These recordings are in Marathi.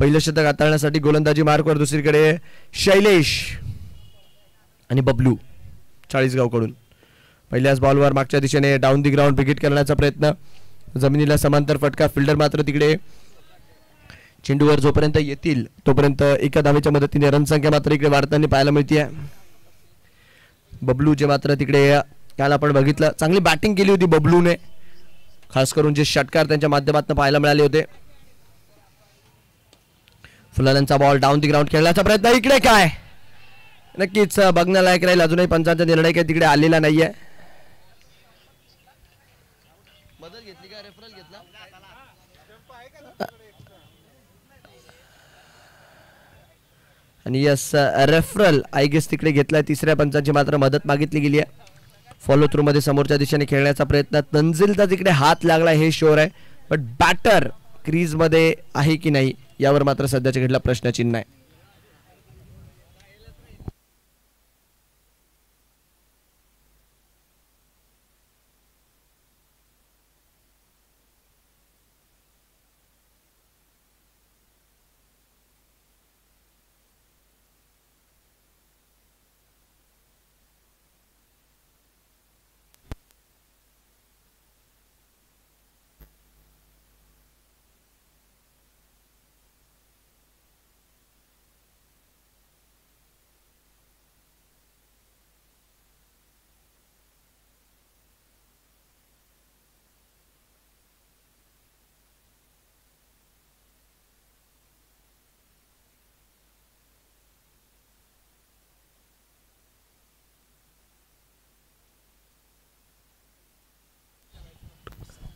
पहिलं शतक हाताळण्यासाठी गोलंदाजी मार्कवर दुसरीकडे शैलेश आणि बबलू चाळीसगावकडून. पहिल्याच बॉलवर मागच्या दिशेने डाऊन दी ग्राउंड विकेट करण्याचा प्रयत्न, जमिनीला समांतर फटका. फिल्डर मात्र तिकडे चेंडूवर जोपर्यंत येतील तोपर्यंत एका धावेच्या मदतीने रनसंख्या मात्र इकडे वाढताना पाहायला मिळते. बबलू जे मात्र तिकडे काल आपण बघितलं चांगली बॅटिंग केली होती बबलूने, खास करून जे षटकार त्यांच्या माध्यमातून पाहायला मिळाले होते. फुलाल्यांचा बॉल डाऊन दी ग्राउंड खेळण्याचा प्रयत्न, इकडे काय नक्कीच बघण्यालायक राहील. अजूनही पंचांचा निर्णय काही तिकडे आलेला नाहीये. बदल घेतली का, रेफरल घेतला आणि यस रेफरल आय गेस तिकडे घेतलाय. तिसऱ्या पंचांची मात्र मदत मागितली गेली आहे. फॉलो थ्रू मध्ये समोरच्या दिशेने खेळण्याचा प्रयत्न, तंजीलचा तिकडे हात लागला हे शोर आहे, पण बॅटर क्रीज मध्ये आहे की नाही यावर मात्र सध्याच्या घडीला प्रश्नचिन्ह आहे.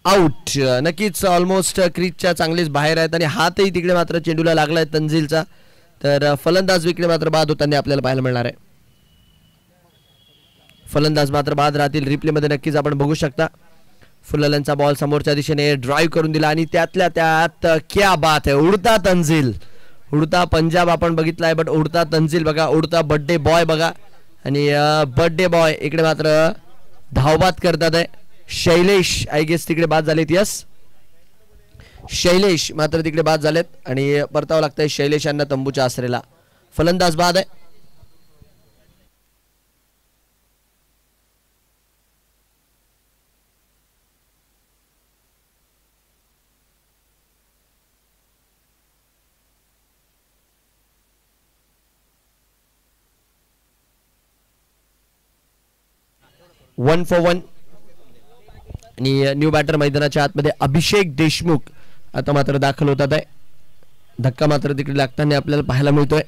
आउट, नक्कीच ऑलमोस्ट क्रीजच्या चांगलेच बाहेर आहेत आणि हातही तिकडे मात्र चेंडूला लागलाय तंजीलचा. तर फलंदाज विकेट मात्र बाद होताना आपल्याला पाहायला मिळणार आहे. फलंदाज मात्र बाद राहतील. रिप्ले मध्ये नक्कीच आपण बघू शकता फुलाल्यांचा बॉल समोरच्या दिशेने ड्राईव्ह करून दिला आणि त्यातल्या त्यात क्या बात आहे, उडता तंजील, उडता पंजाब आपण बघितलाय, बट उडता तंजील बघा, उडता बर्थडे बॉय बघा. आणि बर्थडे बॉय इकडे मात्र धावबाद करतात आहे. शैलेश आय गेस तिकडे बाद झालेत. यस, शैलेश मात्र तिकडे बाद झालेत आणि परतावं लागतंय शैलेश यांना तंबूच्या आसरेला. फलंदाज बाद आहे. वन फॉर वन आणि न्यू बॅटर मैदानाच्या आतमध्ये अभिषेक देशमुख आता मात्र दाखल होतात आहे. धक्का मात्र तिकडे लागताना आपल्याला पाहायला मिळतोय.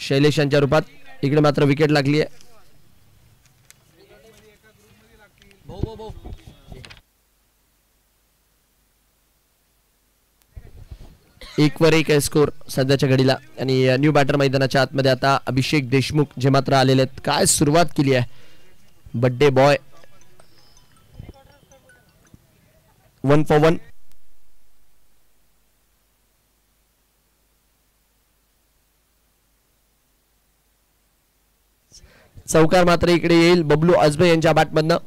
शैलेश यांच्या रूपात इकडे मात्र विकेट लागली आहे. एक वर एक आहे स्कोर सध्याच्या घडीला आणि न्यू बॅटर मैदानाच्या आतमध्ये आता अभिषेक देशमुख जे मात्र आलेले आहेत. काय सुरुवात केली आहे बर्थडे बॉय. 1 for 1. चौकार मात्र इकडे येईल बबलू आजबे यांच्या बॅटमधनं.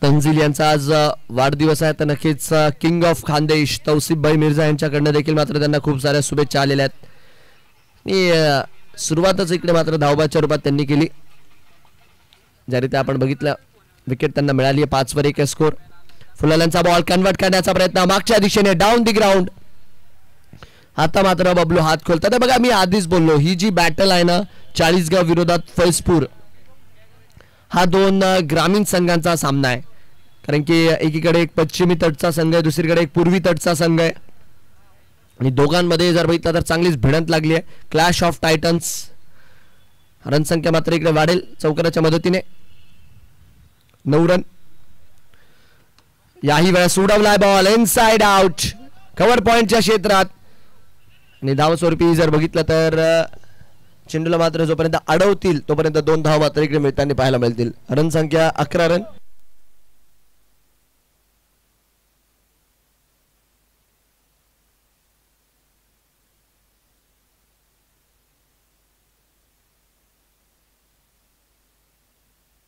तंजील यांचा आज वाढदिवस आहे तर नक्कीच किंग ऑफ खानदेश तौसिफ भाई मिर्झा यांच्याकडनं देखील मात्र त्यांना खूप साऱ्या शुभेच्छा आलेल्या आहेत. आणि सुरुवातच इकडे मात्र धावबाच्या रूपात त्यांनी केली. ज्यारीत्या आपण बघितलं विकेट त्यांना मिळाली आहे. 5 वर 1 स्कोर. फुलाल्यांचा बॉल कन्वर्ट करण्याचा प्रयत्न मागच्या दिशेने डाऊन दी ग्राउंड. आता मात्र बबलू हात खोलतात. बघा मी आधीच बोललो ही जी बॅटल आहे ना चाळीसगाव विरोधात फैजपूर हा 2 ग्रामीण संघांचा सामना आहे. कारण की एकीकडे एक पश्चिमी तटचा संघ आहे, दुसरीकडे एक पूर्वी तटचा संघ आहे आणि दोघांमध्ये जर बघितलं तर चांगलीच भिडंत लागली आहे. Clash of Titans. रनसंख्या मात्र इकडे वाढेल चौकाराच्या मदतीने. 9 रन. याही वेळा सोडवलाय बॉल इनसाइड आउट कव्हर पॉइंटच्या क्षेत्रात आणि धावस्वरूपी जर बघितलं तर चेंडूला मात्र जोपर्यंत अडवतील तोपर्यंत 2 धाव मात्र इकडे मिळताना पाहायला मिळतील. रनसंख्या 11 रन.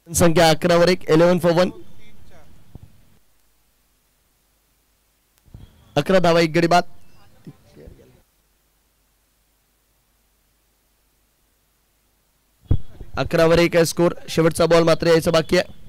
संख्या 11 वर 1. 11 for 1. 11 धावा 1 गडी बाद. 11 वर 1 आहे स्कोर. शेवटचा बॉल मात्र यायचा बाकी आहे.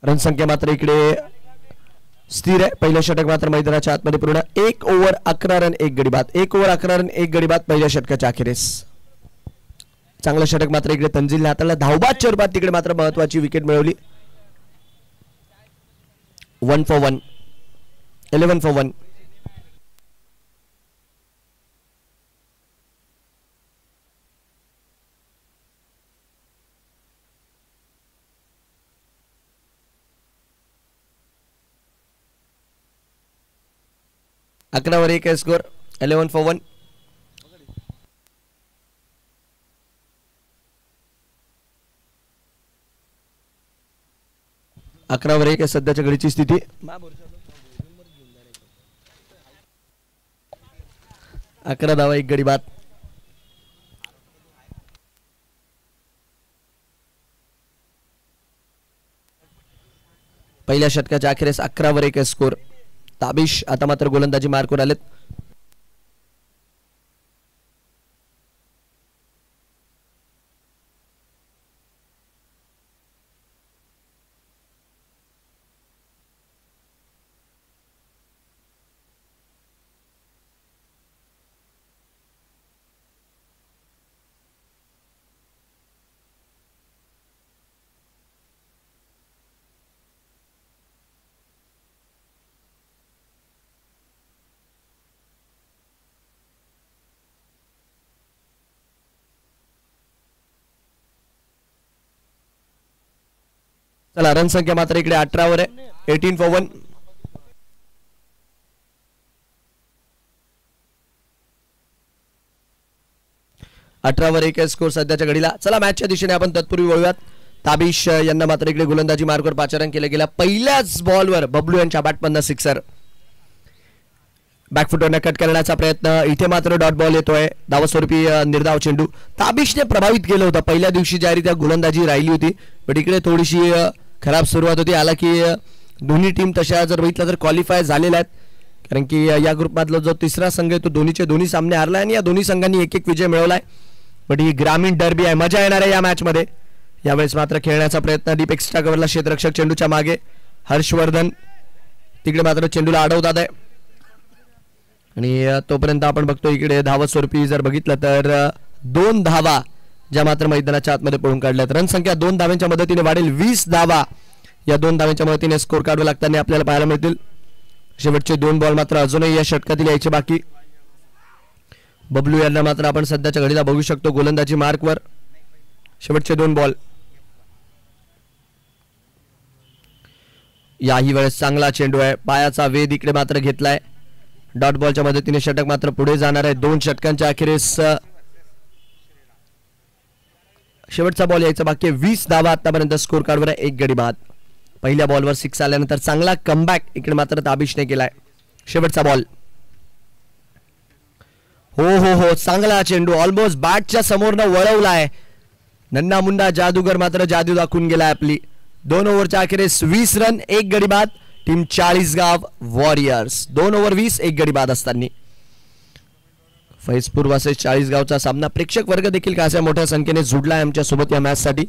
रणसंख्या मात्र इकडे स्थिर आहे. पहिलं षटक मात्र मैदानाच्या आतमध्ये पूर्ण. 1 ओव्हर 11 रन 1 गडी बाद. 1 ओव्हर 11 रन 1 गडी बाद पहिल्या षटकाच्या अखेरीस. चांगलं षटक मात्र इकडे तंजीलने हाताळलं. धावबादच्या रूपात तिकडे मात्र महत्वाची विकेट मिळवली. 1 for 1, 11 for 1. अकरावर 1 आहे स्कोर. 11 for 1. अकरावर 1 आहे सध्याच्या घडीची स्थिती. 11 धावा 1 गडी बाद. पहिल्या षटकाच्या अखेरीस 11वर 1 आहे स्कोर. ताबिश आता मात्र गोलंदाजी मार्कवर आलेत. चला रन संख्या मात्र इकडे 18वर आहे. 18 for 1. अठरावर 1 आहे स्कोर सध्याच्या घडीला. चला मॅचच्या दिशेने आपण तत्पूर्वी वळूयात. ताबिश यांना मात्र इकडे गोलंदाजी मार्कवर पाचारण केलं गेलं. पहिल्याच बॉलवर बबलू यांच्या बॅटमधनं सिक्सर. बॅकफुटरने कट करण्याचा प्रयत्न. इथे मात्र डॉट बॉल येतोय. धावस्वरूपी निर्धाव चेंडू. ताबिशने प्रभावित केलं होतं. पहिल्या दिवशी ज्यारीत्या गोलंदाजी राहिली होती पण इकडे थोडीशी खराब सुरुवात होती. आला की दोन्ही टीम तशा जर बघितलं तर क्वालिफाय झालेल्या आहेत. कारण की या ग्रुपमधला जो तिसरा संघ आहे तो दोन्ही सामने हारला आणि या दोन्ही संघांनी एक विजय मिळवलाय. पण ही ग्रामीण डर्बी आहे. मजा येणार आहे या मॅच मध्ये. यावेळेस मात्र खेळण्याचा प्रयत्न. डीप एक्स्ट्रा कव्हरला क्षेत्ररक्षक चेंडूच्या मागे. हर्षवर्धन तिकडे मात्र चेंडूला अडवतात आहे आणि तोपर्यंत आपण बघतो इकडे धावा स्वरूपी जर बघितलं तर 2 धावा ज्या मात्र मैदानाच्या आतमध्ये पळून काढल्यात. रन संख्या 2 धाव्यांच्या मदतीने वाढेल. 20 धावा या 2 धाव्यांच्या मदतीने स्कोर काढू लागताना आपल्याला पाहायला मिळतील. शेवटचे 2 बॉल मात्र अजूनही या षटकातील यायचे बाकी. बबलू यांना मात्र आपण सध्याच्या घडीला बघू शकतो गोलंदाजी मार्कवर. शेवटचे 2 बॉल. याही वेळेस चांगला चेंडू आहे. पायाचा वेध इकडे मात्र घेतलाय. डॉट बॉलच्या मदतीने षटक मात्र पुढे जाणार आहे. 2 षटकांच्या अखेरीस शेवटचा बॉल यायचा बाकी. 20 धावा आतापर्यंत स्कोर कार्डवर आहे. 1 गडी बाद. पहिल्या बॉलवर 6 आल्यानंतर चांगला कमबॅक इकडे मात्र ताबिशने केलाय. शेवटचा बॉल. हो चांगला चेंडू. ऑलमोस्ट बॅटच्या समोरनं वळवलाय. नन्ना मुंडा जादूगर मात्र जादू दाखवून गेलाय आपली. 2 ओव्हरच्या अखेरीस 20 रन 1 गडी बाद. Team Chalisgaon warriors. 2 ओव्हर 20 1 गडी बाद असताना फैजपूर वर्सेस चाळीसगावचा सामना. प्रेक्षक वर्ग देखील काशा मोठ्या संख्येने जुडला आहे आमच्या सोबत या मॅच साठी,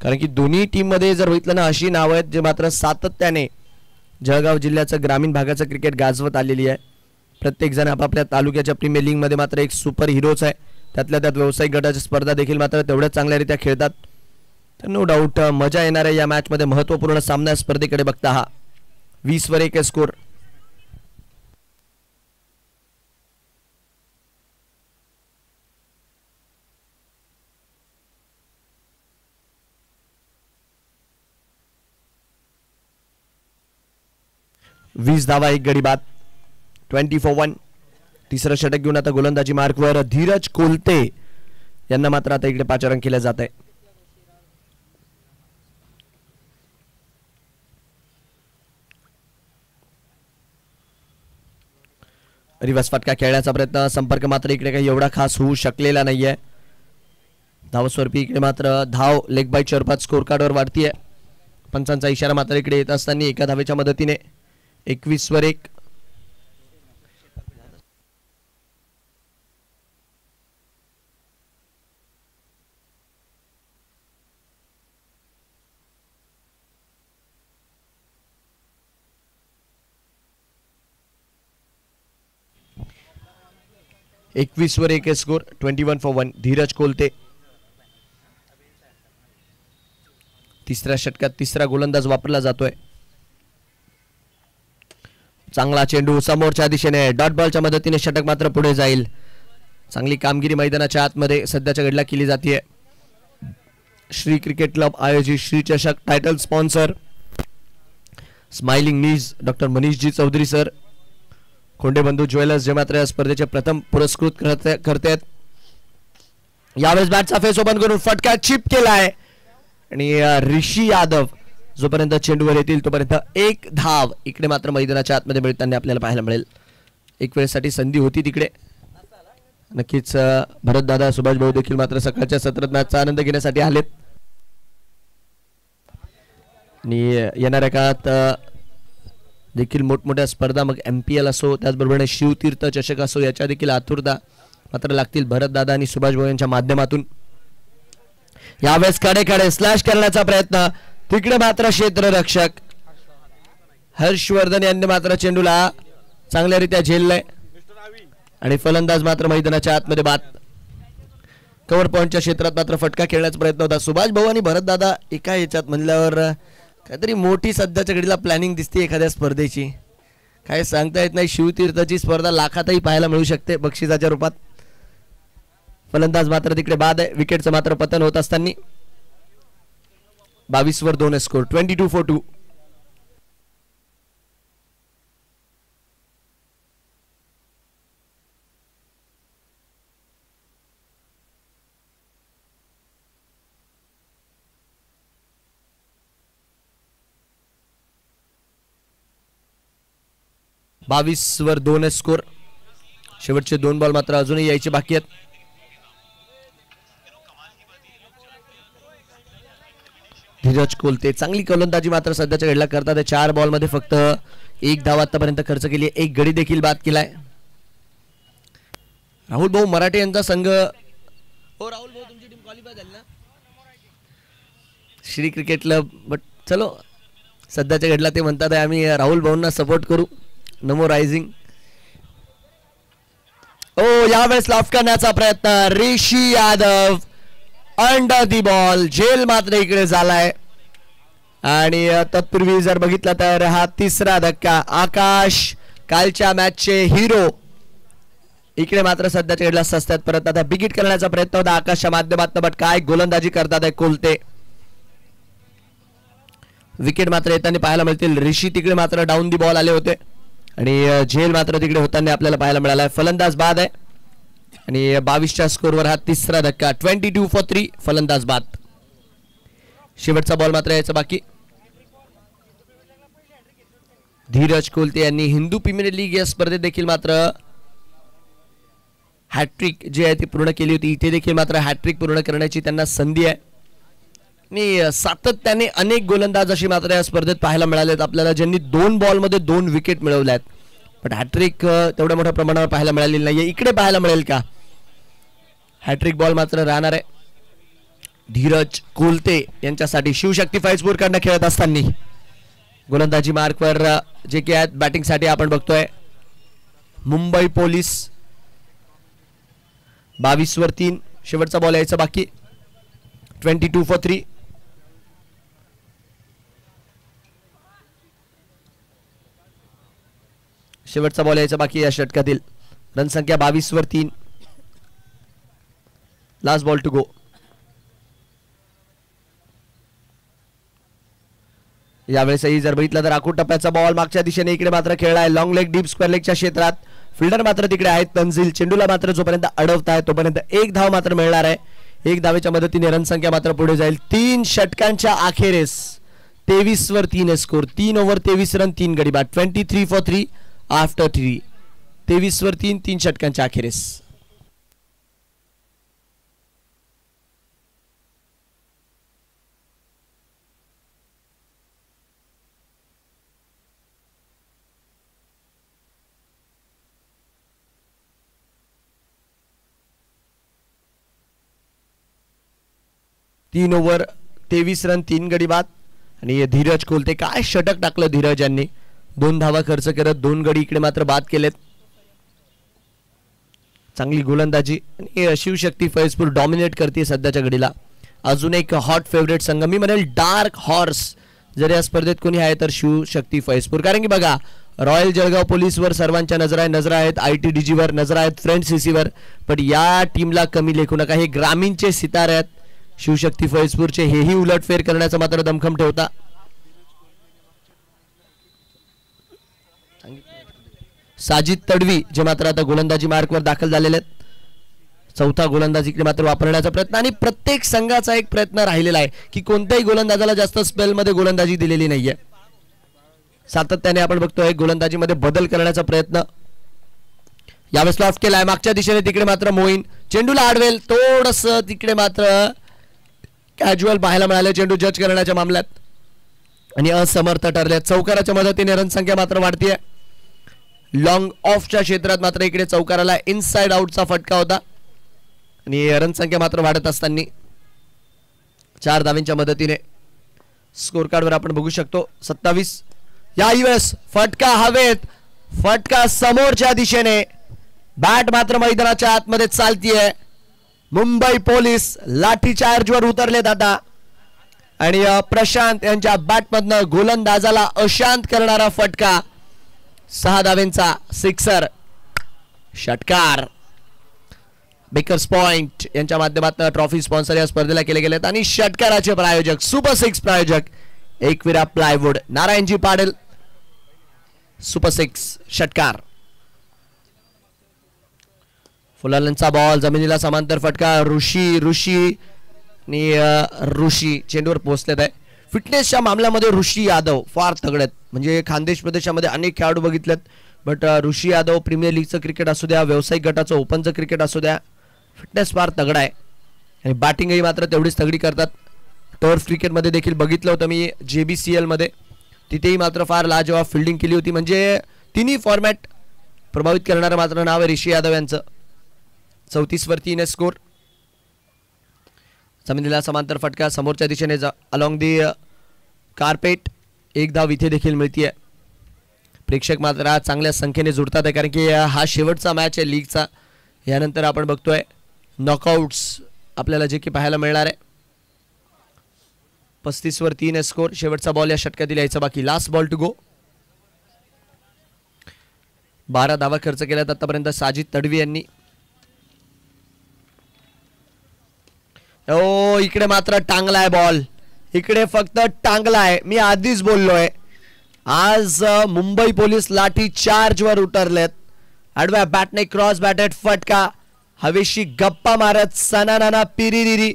कारण की दोन्ही टीम मध्ये जर बघितलं ना अशी नावं आहेत जे मात्र सातत्याने जळगाव जिल्ह्याचं ग्रामीण भागाचं क्रिकेट गाजवत आलेली आहे. प्रत्येक जण आपापल्या तालुक्याच्या प्रीमियर लीग मध्ये मात्र एक सुपर हिरोच आहे. त्यातल्या त्यात व्यावसायिक गटाची स्पर्धा देखील मात्र तेवढ्याच चांगल्यारीत्या खेळतात. तर नो डाऊट मजा येणार आहे या मॅच मध्ये. महत्त्वपूर्ण सामना स्पर्धेकडे बघता हा 20 वर 1 स्कोर. वीस धावा 1 गडी बाद. 24-1. तिसरं षटक घेऊन आता गोलंदाजी मार्कवर धीरज कोलते यांना मात्र आता इकडे पाचारण केलं जात आहे. रिवर्स फटका खेळण्याचा प्रयत्न, संपर्क मात्र इकडे काही एवढा खास होऊ शकलेला नाहीये. धावस्वरूपी इकडे मात्र धाव लेग बाईच्या रूपात स्कोर कार्डवर वाढतीये. पंचांचा इशारा मात्र इकडे येत असताना एका धावेच्या मदतीने 21 वर 1. वर 1 स्कोर. 21-1. धीरज कोलते तिसऱ्या षटकात तिसरा गोलंदाज वापरला जातोय. चांगला चेंडू समोरच्या दिशेने डॉट बॉलच्या मदतीने षटक मात्र पुढे जाईल. चांगली कामगिरी मैदानाच्या आतमध्ये सध्याच्या घडीला केली जाते. श्री क्रिकेट क्लब आयोजित श्री चषक. टायटल स्पॉन्सर स्माइलिंग नीज डॉक्टर मनीषजी चौधरी सर. खोंडेबंधू ज्वेलर्स जे मात्र या स्पर्धेचे प्रथम पुरस्कृत करतात. यावेळेस बॅटचा फेस ओपन करून फटका चिप केलाय आणि ऋषी यादव जोपर्यंत चेंडूवर येतील तोपर्यंत 1 धाव इकडे मात्र मैदानाच्या आतमध्ये मिळताना आपल्याला पाहायला मिळेल. एक वेळेसाठी संधी होती तिकडे. नक्कीच भरत दादा सुभाष भाऊ देखील मात्र सकाळच्या सत्रात मॅचचा आनंद घेण्यासाठी आलेत आणि येणाऱ्या काळात देखील मोठमोठ्या स्पर्धा मग MPL असो त्याचबरोबर शिवतीर्थ चषक असो याच्या देखील आतुरता मात्र लागतील भरत दादा आणि सुभाष भाऊ यांच्या माध्यमातून. यावेळेस कडे स्लॅश करण्याचा प्रयत्न. तिकडे मात्र क्षेत्ररक्षक हर्षवर्धन यांनी मात्र चेंडूला चांगल्यारीत्या झेललंय आणि फलंदाज मात्र मैदानाच्या आतमध्ये बाद. कव्हर पॉइंटच्या क्षेत्रात मात्र फटका खेळण्याचा प्रयत्न होता. सुभाष भाऊ आणि भरत दादा एका याच्यात म्हणल्यावर काहीतरी मोठी सध्याच्या घडीला प्लॅनिंग दिसते एखाद्या स्पर्धेची. काय सांगता येत नाही. शिवतीर्थची स्पर्धा लाखातही पाहायला मिळू शकते बक्षिसाच्या रूपात. फलंदाज मात्र तिकडे बाद आहे. विकेटचं मात्र पतन होत असताना 22 वर 2 स्कोर. 22-2. वर 2 स्कोर. शेवटचे 2 बॉल मात्र अजूनही यायचे बाकी आहेत. धीरज कोलते चांगली गोलंदाजी मात्र सध्याच्या घडीला करतात. 4 बॉल मध्ये फक्त 1 धाव आतापर्यंत खर्च केली. 1 गडी देखील बाद केलाय. राहुल भाऊ मराठे यांचा संघ. हो राहुल भाऊ तुमची टीम क्वालिफाय झाली ना श्री क्रिकेट क्लब. बट चलो सध्याच्या घडीला ते म्हणतात आम्ही राहुल भाऊंना सपोर्ट करू. नमो रायझिंग. ओ यावेळेस लॉफ करण्याचा प्रयत्न. ऋषी यादव अंडर दी बॉल. झेल मात्र इकडे झालाय आणि तत्पूर्वी जर बघितलं तर हा तिसरा धक्का. आकाश कालच्या मॅचचे हिरो इकडे मात्र सध्याच्या घडीला सस्त्यात परत आता बिगिट करण्याचा प्रयत्न होता आकाशच्या माध्यमातून. बट काय गोलंदाजी करतात कोलते. विकेट मात्र येताना पाहायला मिळतील. ऋषी तिकडे मात्र डाऊन दी बॉल आले होते आणि झेल मात्र तिकडे होताना आपल्याला पाहायला मिळाला. फलंदाज बाद आहे आणि 22च्या स्कोरवर हा तिसरा धक्का. 22-3. फलंदाज बाद. शेवटचा बॉल मात्र यायचा बाकी. धीरज कोलते यांनी हिंदू प्रीमियर लीग या स्पर्धेत देखील मात्र हॅट्रिक जी आहे ती पूर्ण केली होती. इथे देखील मात्र हॅट्रिक पूर्ण करण्याची त्यांना संधी आहे आणि सातत्याने अनेक गोलंदाज अशी मात्र या स्पर्धेत पाहायला मिळालेत आपल्याला ज्यांनी 2 बॉलमध्ये 2 विकेट मिळवल्यात. पण हॅट्रिक तेवढ्या मोठ्या प्रमाणावर पाहायला मिळालेली नाहीये. इकडे पाहायला मिळेल का. हॅट्रिक बॉल मात्र राहणार आहे धीरज कोलते यांच्यासाठी. शिवशक्ती फैजपूर कडनं खेळत असताना गोलंदाजी मार्कवर जे की आहेत बॅटिंगसाठी आपण बघतोय मुंबई पोलीस. 22 वर 3. शेवटचा बॉल यायचा बाकी. 22 for 3. शेवटचा बॉल यायचा बाकी या षटकातील. रनसंख्या 22 वर 3. Last ball to go. यावेळेसही जर बघितलं तर आखूड टप्प्याचा बॉल मागच्या दिशेने इकडे मात्र खेळलाय लॉंग लेग डीप स्क्वेअर लेगच्या क्षेत्रात. फिल्डर मात्र तिकडे आहेत तंजील. चेंडूला मात्र जोपर्यंत अडवताय तोपर्यंत एक धाव मात्र मिळणार आहे. एक धावेच्या मदतीने रनसंख्या मात्र पुढे जाईल. 3 षटकांच्या अखेरीस 23 वर 3 स्कोर. 3 ओव्हर 23 रन 3 गडी बाद. 23 for 3 आफ्टर 3. 23 वर 3 षटकांच्या अखेरीस. तीन ओव्हर 23 रन 3 गडी बाद. आणि धीरज कोलते काय षटक टाकलं धीरज यांनी. 2 धावा खर्च करत 2 गडी इकडे मात्र बाद केलेत. चांगली गोलंदाजी आणि शिवशक्ती फैजपूर डॉमिनेट करते सध्याच्या घडीला. अजून एक हॉट फेवरेट संघ मी म्हणेल डार्क हॉर्स जर या स्पर्धेत कोणी आहे तर शिवशक्ती फैजपूर. कारण की बघा रॉयल जळगाव पोलीसवर सर्वांच्या नजरा आहेत. ITDG वर नजरा आहेत. फ्रेंड CC वर. पण या टीमला कमी लेखू नका. हे ग्रामीणचे सितारे आहेत शिवशक्ती फैजपूरचे. हेही उलटफेर करण्याचा मात्र दमखम ठेवता. साजिद तडवी जे मात्र आता गोलंदाजी मार्कवर दाखल झालेले आहेत. चौथा गोलंदाजीकडे मात्र वापरण्याचा प्रयत्न आणि प्रत्येक संघाचा एक प्रयत्न राहिलेला आहे की कोणत्याही गोलंदाजाला जास्त स्पेलमध्ये गोलंदाजी दिलेली नाहीये. सातत्याने आपण बघतोय गोलंदाजीमध्ये बदल करण्याचा प्रयत्न. यावेळेस लॉफ्ट केलाय मागच्या दिशेने तिकडे मात्र मोईन. चेंडूला आडवेल थोडस तिकडे मात्र कॅज्युअल पाहायला मिळाले चेंडू जज करण्याच्या मामल्यात आणि असमर्थ ठरले. चौकाराच्या मदतीने रनसंख्या मात्र वाढतीये. लॉंग ऑफच्या क्षेत्रात मात्र इकडे चौकाराला इनसाइड आउटचा फटका होता आणि रनसंख्या मात्र वाढत असताना 4 धावांच्या मदतीने स्कोर कार्डवर आपण बघू शकतो 27. यावेळेस फटका हवेत. फटका समोरच्या दिशेने. बॅट मात्र मैदानाच्या आतमध्ये चालतीये. मुंबई पोलीस लाठीचार्जवर उतरलेत आता आणि प्रशांत यांच्या बॅटमधनं गोलंदाजाला अशांत करणारा फटका. 6 धावेंचा सिक्सर. षटकार. बेकर्स पॉइंट यांच्या माध्यमातून ट्रॉफी स्पॉन्सर या स्पर्धेला केले गेलेत आणि षटकाराचे प्रायोजक सुपर 6 प्रायोजक एकविरा प्लायवूड नारायणजी पाटील. सुपर 6 षटकार. फुलालनचा बॉल जमिनीला समांतर फटका. ऋषी चेंडूवर पोहोचलेत आहे. फिटनेसच्या मामल्यामध्ये ऋषी यादव फार तगडे आहेत. म्हणजे खानदेश प्रदेशामध्ये अनेक खेळाडू बघितलेत बट ऋषी यादव प्रीमियर लीगचं क्रिकेट असू द्या व्यावसायिक गटाचं ओपनचं क्रिकेट असू द्या फिटनेस फार तगडा आहे आणि बॅटिंगही मात्र तेवढीच तगडी करतात. टर्फ क्रिकेटमध्ये देखील बघितलं होतं मी JBCL मध्ये. तिथेही मात्र फार लाजवाब फिल्डिंग केली होती. म्हणजे तिन्ही फॉर्मॅट प्रभावित करणारं मात्र नाव आहे ऋषी यादव यांचं. 34 वर 3 स्कोर. जमिनीला समांतर फटका समोरच्या दिशेने अलॉंग दी कार्पेट. एक धाव इथे देखील मिळतीये. प्रेक्षक मात्र आज चांगल्या संख्येने जुळतात आहे कारण की हा शेवटचा मॅच आहे लीगचा. यानंतर आपण बघतोय नॉकआउट्स आपल्याला जे की पाहायला मिळणार आहे. 35 वर 3 स्कोर. शेवटचा बॉल या षटकातील यायचा बाकी. लास्ट बॉल टू गो. 12 धावा खर्च केल्यात आतापर्यंत साजिद तडवी यांनी. ओ इकडे मात्र टांगलाय बॉल. इकडे फक्त टांगलाय. मी आधीच बोललोय आज मुंबई पोलीस लाठी चार्ज वर उतरलेत. आडव्या बॅटने क्रॉस बॅटेड फटका हवेशी गप्पा मारत सनानाना पिरिरिरी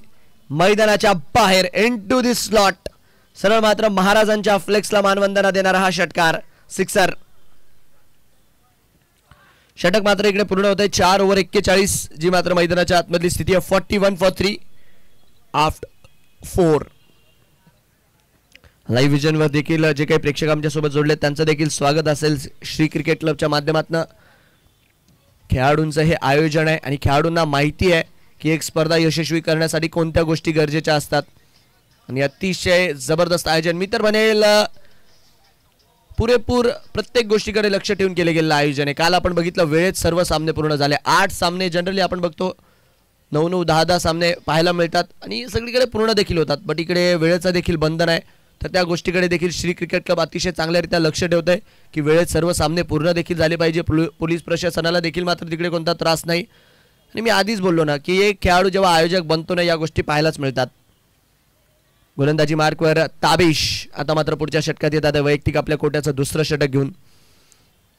मैदानाच्या बाहेर इनटू दी स्लॉट. सरळ मात्र महाराजांच्या फ्लेक्सला मानवंदना देणारा हा षटकार. सिक्सर. षटक मात्र इकडे पूर्ण होत आहे. 4 ओव्हर 41 जी मात्र मैदानाच्या आतमधली स्थिती आहे. 41 for 3 आफ्टर 4. लाईव्ह विजन वर देखील जे काही प्रेक्षक आमच्या सोबत जोडले त्यांचं देखील स्वागत असेल. श्री क्रिकेट क्लबच्या माध्यमातून खेळाडूंचं हे आयोजन आहे आणि खेळाडूंना माहिती आहे की एक स्पर्धा यशस्वी करण्यासाठी कोणत्या गोष्टी गरजेच्या असतात आणि अतिशय जबरदस्त आयोजन. मी तर म्हणेल पुरेपूर प्रत्येक गोष्टीकडे लक्ष ठेवून केले गेलेलं आयोजन आहे. काल आपण बघितलं वेळेत सर्व सामने पूर्ण झाले. 8 सामने जनरली आपण बघतो 9-9 10-10 सामने पाहायला मिळतात आणि सगळीकडे पूर्ण देखील होतात. बट इकडे वेळेचं देखील बंधन आहे तर त्या गोष्टीकडे देखील श्री क्रिकेट क्लब अतिशय चांगल्यारीत्या लक्ष ठेवत आहे की वेळेत सर्व सामने पूर्ण देखील झाले पाहिजे. पोलीस प्रशासनाला देखील मात्र तिकडे कोणता त्रास नाही. आणि मी आधीच बोललो ना की एक खेळाडू जेव्हा आयोजक बनतो ना या गोष्टी पाहायलाच मिळतात. गोलंदाजी मार्कवर ताबिश आता मात्र पुढच्या षटकात येतात वैयक्तिक आपल्या कोट्याचं दुसरं षटक घेऊन.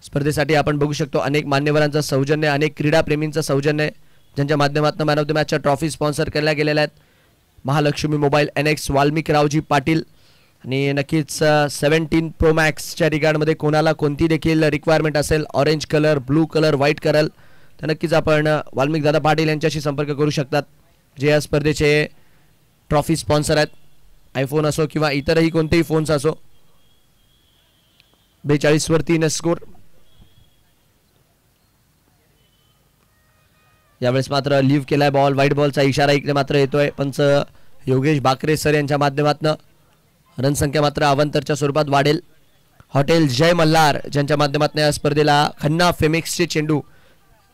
स्पर्धेसाठी आपण बघू शकतो अनेक मान्यवरांचं सौजन्य, अनेक क्रीडाप्रेमींचं सौजन्य ज्यांच्या माध्यमातून मॅन ऑफ द मॅचच्या ट्रॉफी स्पॉन्सर केल्या गेलेल्या आहेत. महालक्ष्मी मोबाईल, NX, वाल्मिकरावजी पाटील आणि नक्कीच 17 Pro Maxच्या रिगार्डमध्ये कोणाला कोणती देखील रिक्वायरमेंट असेल, orange colour, blue colour, white colour, तर नक्कीच आपण वाल्मिक दादा पाटील यांच्याशी संपर्क करू शकतात जे या स्पर्धेचे ट्रॉफी स्पॉन्सर आहेत. आयफोन असो किंवा इतरही कोणतेही फोन्स असो. 42 वर 3 स्कोर. यावेळेस मात्र लिव्ह केलाय बॉल, व्हाईट बॉलचा इशारा इकडे मात्र येतोय. पंच योगेश बाकरे सर यांच्या माध्यमातून रनसंख्या मात्र अवांतरच्या स्वरूपात वाढेल. हॉटेल जय मल्हार ज्यांच्या माध्यमातून या स्पर्धेला खन्ना फेमिक्सचे चेंडू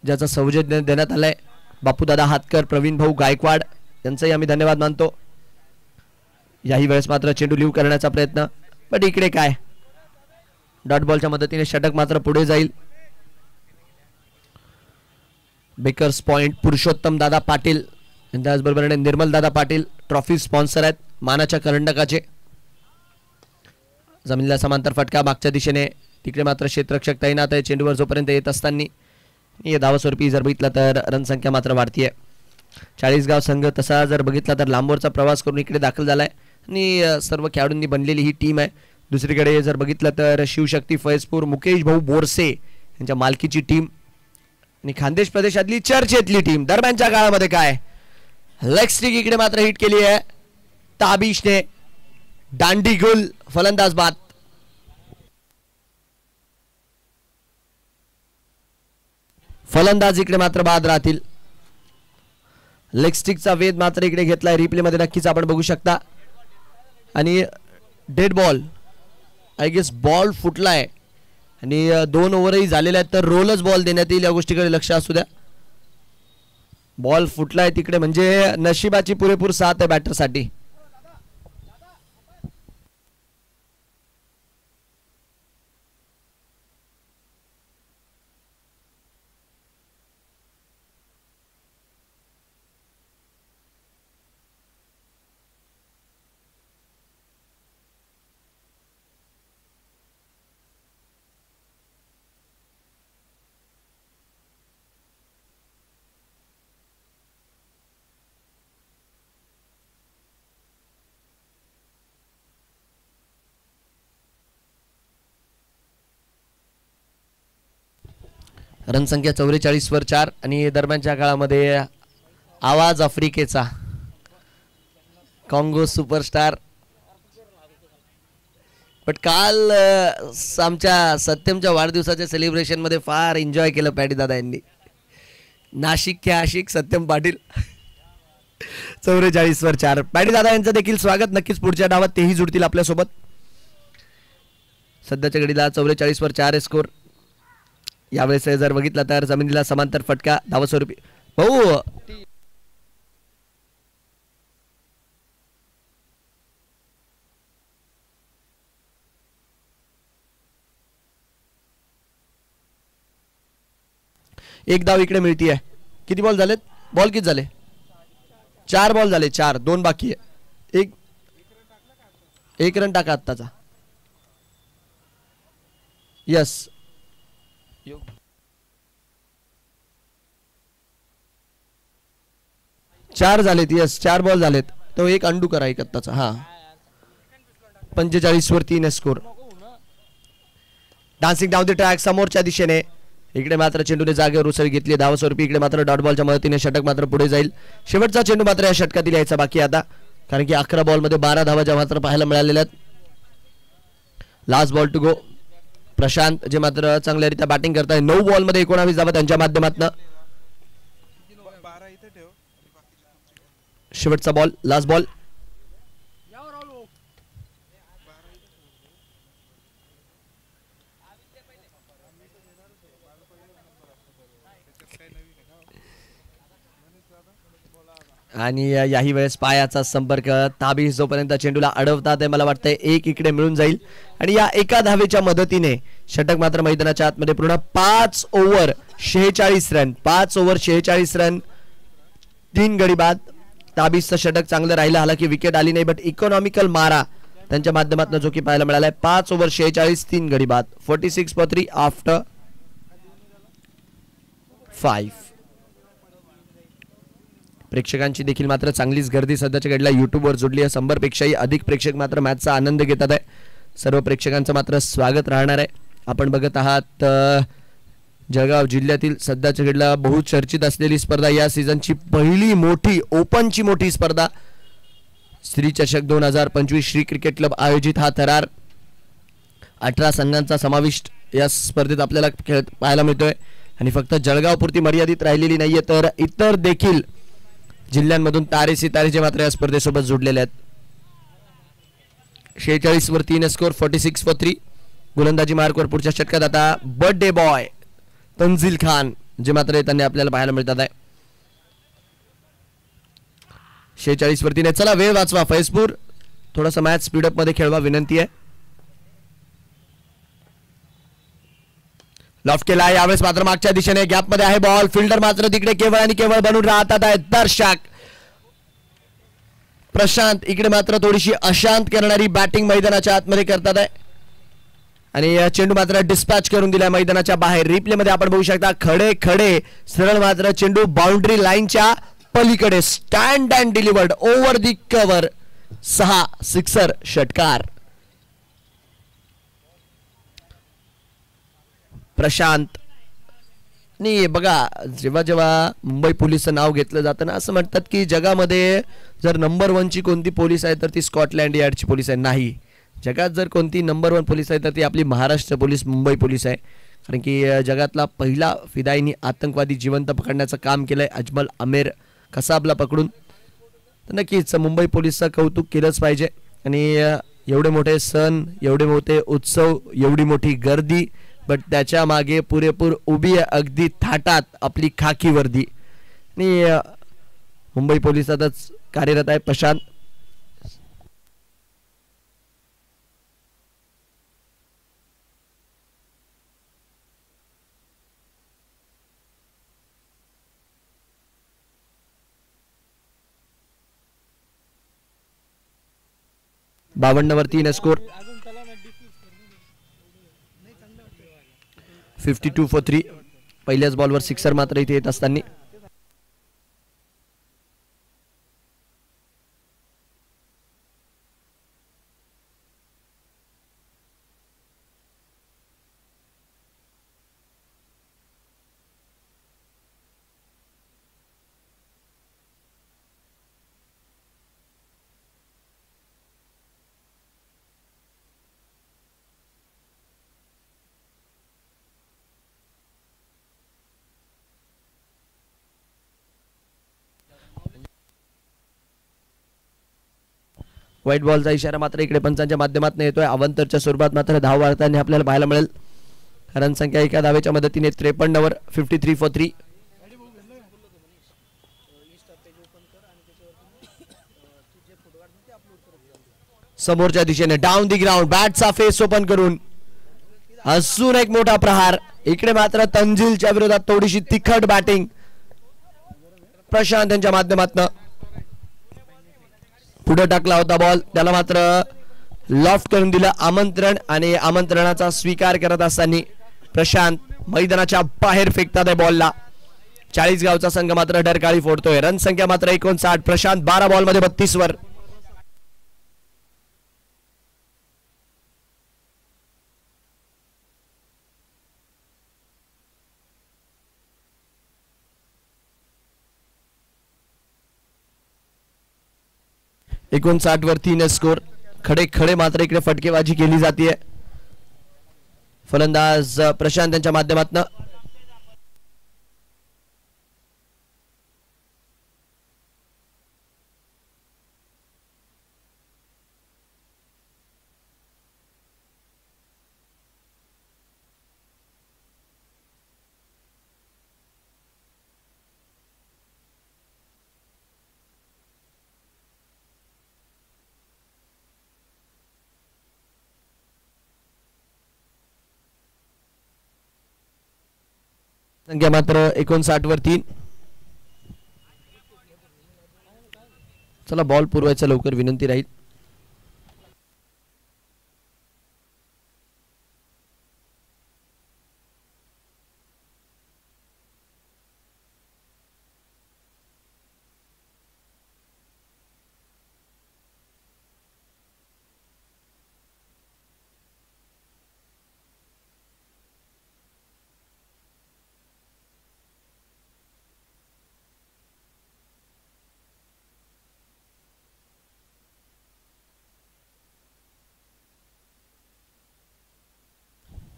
ज्याचं सौजन्य देण्यात आलंय. बापूदादा हातकर, प्रवीण भाऊ गायकवाड यांचंही आम्ही धन्यवाद मानतो. याही वेळेस मात्र चेंडू लिव्ह करण्याचा प्रयत्न, पण इकडे काय डॉट बॉलच्या मदतीने षटक मात्र पुढे जाईल. बेकर्स पॉइंट पुरुषोत्तम दादा पाटील त्याचबरोबर निर्मल दादा पाटील ट्रॉफी स्पॉन्सर आहेत मानाच्या करंडकाचे. जमिनीला समांतर फटका मागच्या दिशेने, तिकडे मात्र क्षेत्ररक्षक तैनात आहे चेंडूवर जोपर्यंत येत असताना. धावस्वरूपी जर बघितलं तर रनसंख्या मात्र वाढतीये. 40 संघ तसा जर बघितला तर लांबवरचा प्रवास करून इकडे दाखल झालाय आणि सर्व खेळाडूंनी बनलेली ही टीम आहे. दुसरीकडे जर बघितलं तर शिवशक्ती फैजपूर, मुकेश भाऊ बोरसे यांच्या मालकीची टीम आणि खानदेश प्रदेशातली चर्चेतली टीम. दरम्यानच्या काळामध्ये काय लेग स्टिक इकडे मात्र हिट केली आहे ताबिशने. दांडी गुल फलंदाज बाद. फलंदाज इकडे मात्र बाद राहतील. लेग स्टिकचा वेध मात्र इकडे घेतलाय रिप्ले मध्ये नक्कीच आपण बघू शकता. आणि dead ball I guess ball फुटलाय आणि 2 ओव्हरही झालेले आहेत तर रोलच बॉल देण्यात येईल या गोष्टीकडे लक्ष असू द्या. बॉल फुटलाय तिकडे म्हणजे नशिबाची पुरेपूर साथ आहे बॅटरसाठी. रनसंख्या 44 वर 4 आणि दरम्यानच्या काळामध्ये आवाज आफ्रिकेचा कॉंगो सुपरस्टार. पण काल आमच्या सत्यमच्या वाढदिवसाच्या सेलिब्रेशन मध्ये फार एन्जॉय केलं पॅडी दादा यांनी. नाशिकचे आशिक सत्यम पाटील. 44 वर 4. पॅडी दादा यांचं देखील स्वागत. नक्कीच पुढच्या डावात तेही जुडतील आपल्यासोबत. सध्याच्या घडीला 44 वर 4 स्कोर. यावेळेस जर बघितलं तर जमिनीला समांतर फटका धावस्वरूपी भाऊ एक धाव इकडे मिळतीये. किती बॉल झालेत? बॉल किती झाले? 4 बॉल झाले. 4, 2 बाकी आहे. एक रन टाका आत्ताचा. यस 4 झालेत. यस 4 बॉल झालेत. तो एक अंडू करा एक आत्ताचा. हा 45 वर 3 score. Dancing down the track समोरच्या दिशेने इकडे मात्र चेंडूने जागेवर उसळी घेतली धावस्वरूपी. इकडे मात्र डॉट बॉलच्या मदतीने षटक मात्र पुढे जाईल. शेवटचा चेंडू मात्र या षटकातील यायचा बाकी आता कारण की 11 बॉल मध्ये 12 धावा ज्या मात्र पाहायला मिळालेल्या आहेत. Last ball to go. Prashant जे मात्र चांगल्यारीत्या बॅटिंग करताय. 9 बॉल मध्ये 19 धावा त्यांच्या माध्यमातून. शेवटचा बॉल, लास्ट बॉल. आणि याही वेळेस पायाचा संपर्क. ताबी जोपर्यंत चेंडूला अडवतात मला वाटतंय एक इकडे मिळून जाईल आणि या एका धावेच्या मदतीने षटक मात्र मैदानाच्या आतमध्ये पूर्ण. 5 ओव्हर 46 रन, 5 ओव्हर 46 रन, 3 गडी बाद. ताबीजचं षटक चांगलं राहिलं, हालाकी विकेट आली नाही, बट इकॉनॉमिकल मारा त्यांच्या माध्यमातून जो की पाहायला मिळालाय. 5 ओव्हर 46, 3 गडी बाद. 46 for 3 आफ्टर 5. प्रेक्षकांची देखील मात्र चांगलीच गर्दी सध्याच्या घडीला युट्यूबवर जोडली आहे. 100 पेक्षाही अधिक प्रेक्षक मात्र मॅचचा आनंद घेतात आहे. सर्व प्रेक्षकांचं मात्र स्वागत राहणार आहे. आपण बघत आहात जळगाव जिल्ह्यातील सध्याच्या घडीला बहुचर्चित असलेली स्पर्धा, या सीझनची पहिली मोठी ओपनची मोठी स्पर्धा श्री चषक 2025 श्री क्रिकेट क्लब आयोजित हा थरार. 18 संघांचा समावेश या स्पर्धेत आपल्याला पाहायला मिळतोय आणि फक्त जळगाव पुरती मर्यादित राहिलेली नाहीये, तर इतर देखील जिल्ह्यांमधून तारे सितारेचे मात्र या स्पर्धेसोबत जोडलेले आहेत. 46 वर 3 स्कोर. 46 for 3 गोलंदाजी मार्कवर पुढच्या षटकात आता बर्थडे बॉय तंजील खान जे मात्र त्यांनी आपल्याला पाहायला मिळतात आहे. 46 वर 3. चला वेळ वाचवा फैजपूर, थोडासा मॅच स्पीडअप मध्ये खेळवा विनंती आहे. लॉफ्ट केला यावेळेस मात्र मागच्या दिशेने गॅप मध्ये आहे बॉल. फिल्डर मात्र तिकडे केवळ आणि केवळ बनून राहतात आहेत दर्शक. प्रशांत इकडे मात्र थोडीशी अशांत करणारी बॅटिंग मैदानाच्या आतमध्ये करतात आहे आणि चेंडू मात्र डिस्पॅच करून दिलाय मैदानाच्या बाहेर. रिप्ले मध्ये आपण बघू शकता खडे खडे सरळ मात्र चेंडू बाउंड्री लाईनच्या पलीकडे stand and delivered over the cover. 6 sixer षटकार. प्रशांत नाही बघा, जेव्हा जेव्हा मुंबई पोलीसचं नाव घेतलं जातं ना, असं म्हणतात की जगामध्ये जर नंबर 1 ची कोणती पोलीस आहे तर ती स्कॉटलँड यार्डची पोलीस आहे. नाही, जगात जर कोणती नंबर 1 पोलीस आहे तर ती आपली महाराष्ट्र पोलीस मुंबई पोलीस आहे. कारण की जगातला पहिला फिदाईनी आतंकवादी जिवंत पकडण्याचं काम केलंय अजमल आमिर कसाबला पकडून. तर नक्कीच मुंबई पोलीसचं कौतुक केलंच पाहिजे. आणि एवढे मोठे सण, एवढे मोठे उत्सव, एवढी मोठी गर्दी, बट त्याच्या मागे पुरेपूर उभी आहे अगदी थाटात आपली खाकी वर्दी आणि मुंबई पोलिसातच कार्यरत आहे प्रशांत. बावन्न वर 3 स्कोर. 52 for 3. पहिल्याच बॉलवर सिक्सर मात्र इथे येत असताना. व्हाईट बॉलचा इशारा मात्र इकडे पंचांच्या माध्यमातून येतोय. अवंतरच्या स्वरूपात मात्र धाव वाढताना आपल्याला पाहायला मिळेल. रन संख्या एका धावेच्या मदतीने 53 वर 53 for 3. समोरच्या दिशेने डाऊन दी ग्राउंड बॅटचा फेस ओपन करून अजून एक मोठा प्रहार. इकडे मात्र तंजीलच्या विरोधात थोडीशी तिखट बॅटिंग प्रशांत यांच्या माध्यमातून. पुढे टाकला होता बॉल, त्याला मात्र लॉफ्ट करून दिलं आमंत्रण आणि आमंत्रणाचा स्वीकार करत असताना प्रशांत मैदानाच्या बाहेर फेकतात आहे बॉलला. 40 गावचा संघ मात्र डरकाळी फोडतोय. रन संख्या मात्र 59. प्रशांत 12 बॉल मध्ये 32 वर. एकूण 60 वर 3 स्कोर. खडे खडे मात्र इकडे फटकेबाजी केली जाते. फलंदाज प्रशांत यांच्या माध्यमातून. संख्या मात्र 59 वर 3. चला बॉल पुरवायचा लवकर विनंती राहील.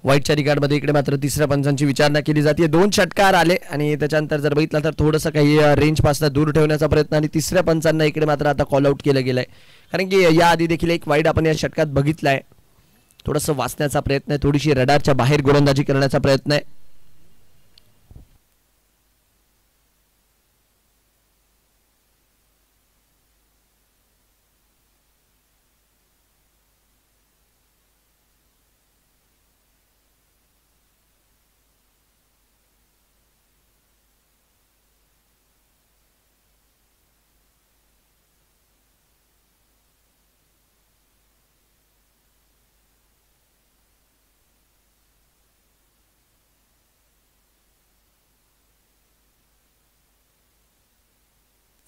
व्हाईटच्या रिकार्डमध्ये इकडे मात्र तिसऱ्या पंचांची विचारणा केली जाते. 2 षटकार आले आणि त्याच्यानंतर जर बघितलं तर थोडंसं काही रेंज पासून दूर ठेवण्याचा प्रयत्न आणि तिसऱ्या पंचांना इकडे मात्र आता कॉल आउट केलं गेलंय. कारण की याआधी देखील एक वाईड आपण या षटकात बघितलाय. थोडंसं वाचण्याचा प्रयत्न आहे, थोडीशी रडारच्या बाहेर गोलंदाजी करण्याचा प्रयत्न आहे.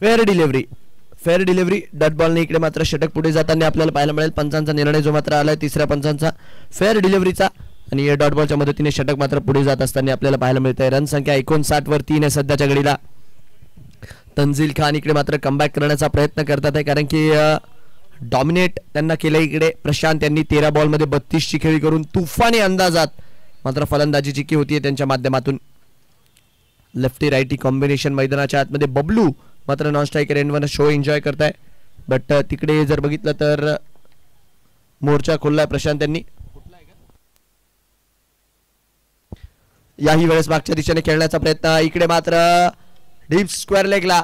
फेअर डिलिव्हरी डॉट बॉलने इकडे मात्र षटक पुढे जाताना आपल्याला पाहायला मिळेल. पंचांचा निर्णय जो मात्र आलाय तिसऱ्या पंचांचा फेअर डिलिव्हरीचा आणि या डॉट बॉलच्या मदतीने षटक मात्र पुढे जात असताना आपल्याला पाहायला मिळत आहे. रन संख्या 59 वर 3 आहे सध्याच्या घडीला. तंजील खान इकडे मात्र कमबॅक करण्याचा प्रयत्न करतात आहे कारण की डॉमिनेट त्यांना केलं इकडे. प्रशांत यांनी 13 बॉलमध्ये 32 ची खेळी करून तुफानी अंदाजात मात्र फलंदाजीची की होतीये त्यांच्या माध्यमातून. लेफ्टी राईटी कॉम्बिनेशन मैदानाच्या आतमध्ये. बबलू मात्र नॉन स्ट्रायकर एंडवर शो एन्जॉय करताय. बट तिकडे जर बघितलं तर मोर्चा खोललाय प्रशांत यांनी. याही वेळेस मागच्या दिशेने खेळण्याचा प्रयत्न. इकडे मात्र डीप स्क्वेअर लेगला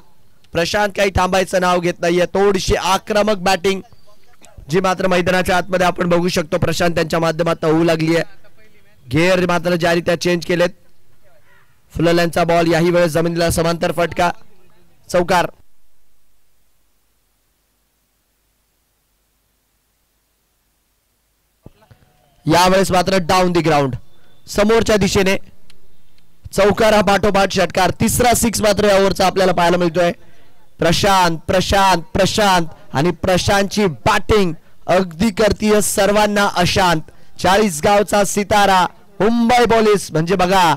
प्रशांत काही थांबायचं नाव घेत नाहीये. थोडीशी आक्रमक बॅटिंग जी मात्र मैदानाच्या आतमध्ये आपण बघू शकतो प्रशांत त्यांच्या माध्यमातून होऊ लागली आहे. गेअर मात्र ज्या रीत्या चेंज केलेत. फुलल्यांचा बॉल याही वेळेस जमिनीला समांतर फटका चौकार. यावेळेस मात्र डाऊन दी ग्राउंड समोरच्या दिशेने चौकारा पाठोपाठ षटकार. तिसरा 6 मात्र या ओव्हरचा आपल्याला पाहायला मिळतोय. प्रशांत आणि प्रशांतची बॅटिंग अगदी करतीय सर्वांना अशांत. 40 गावचा सितारा मुंबई पोलीस म्हणजे बघा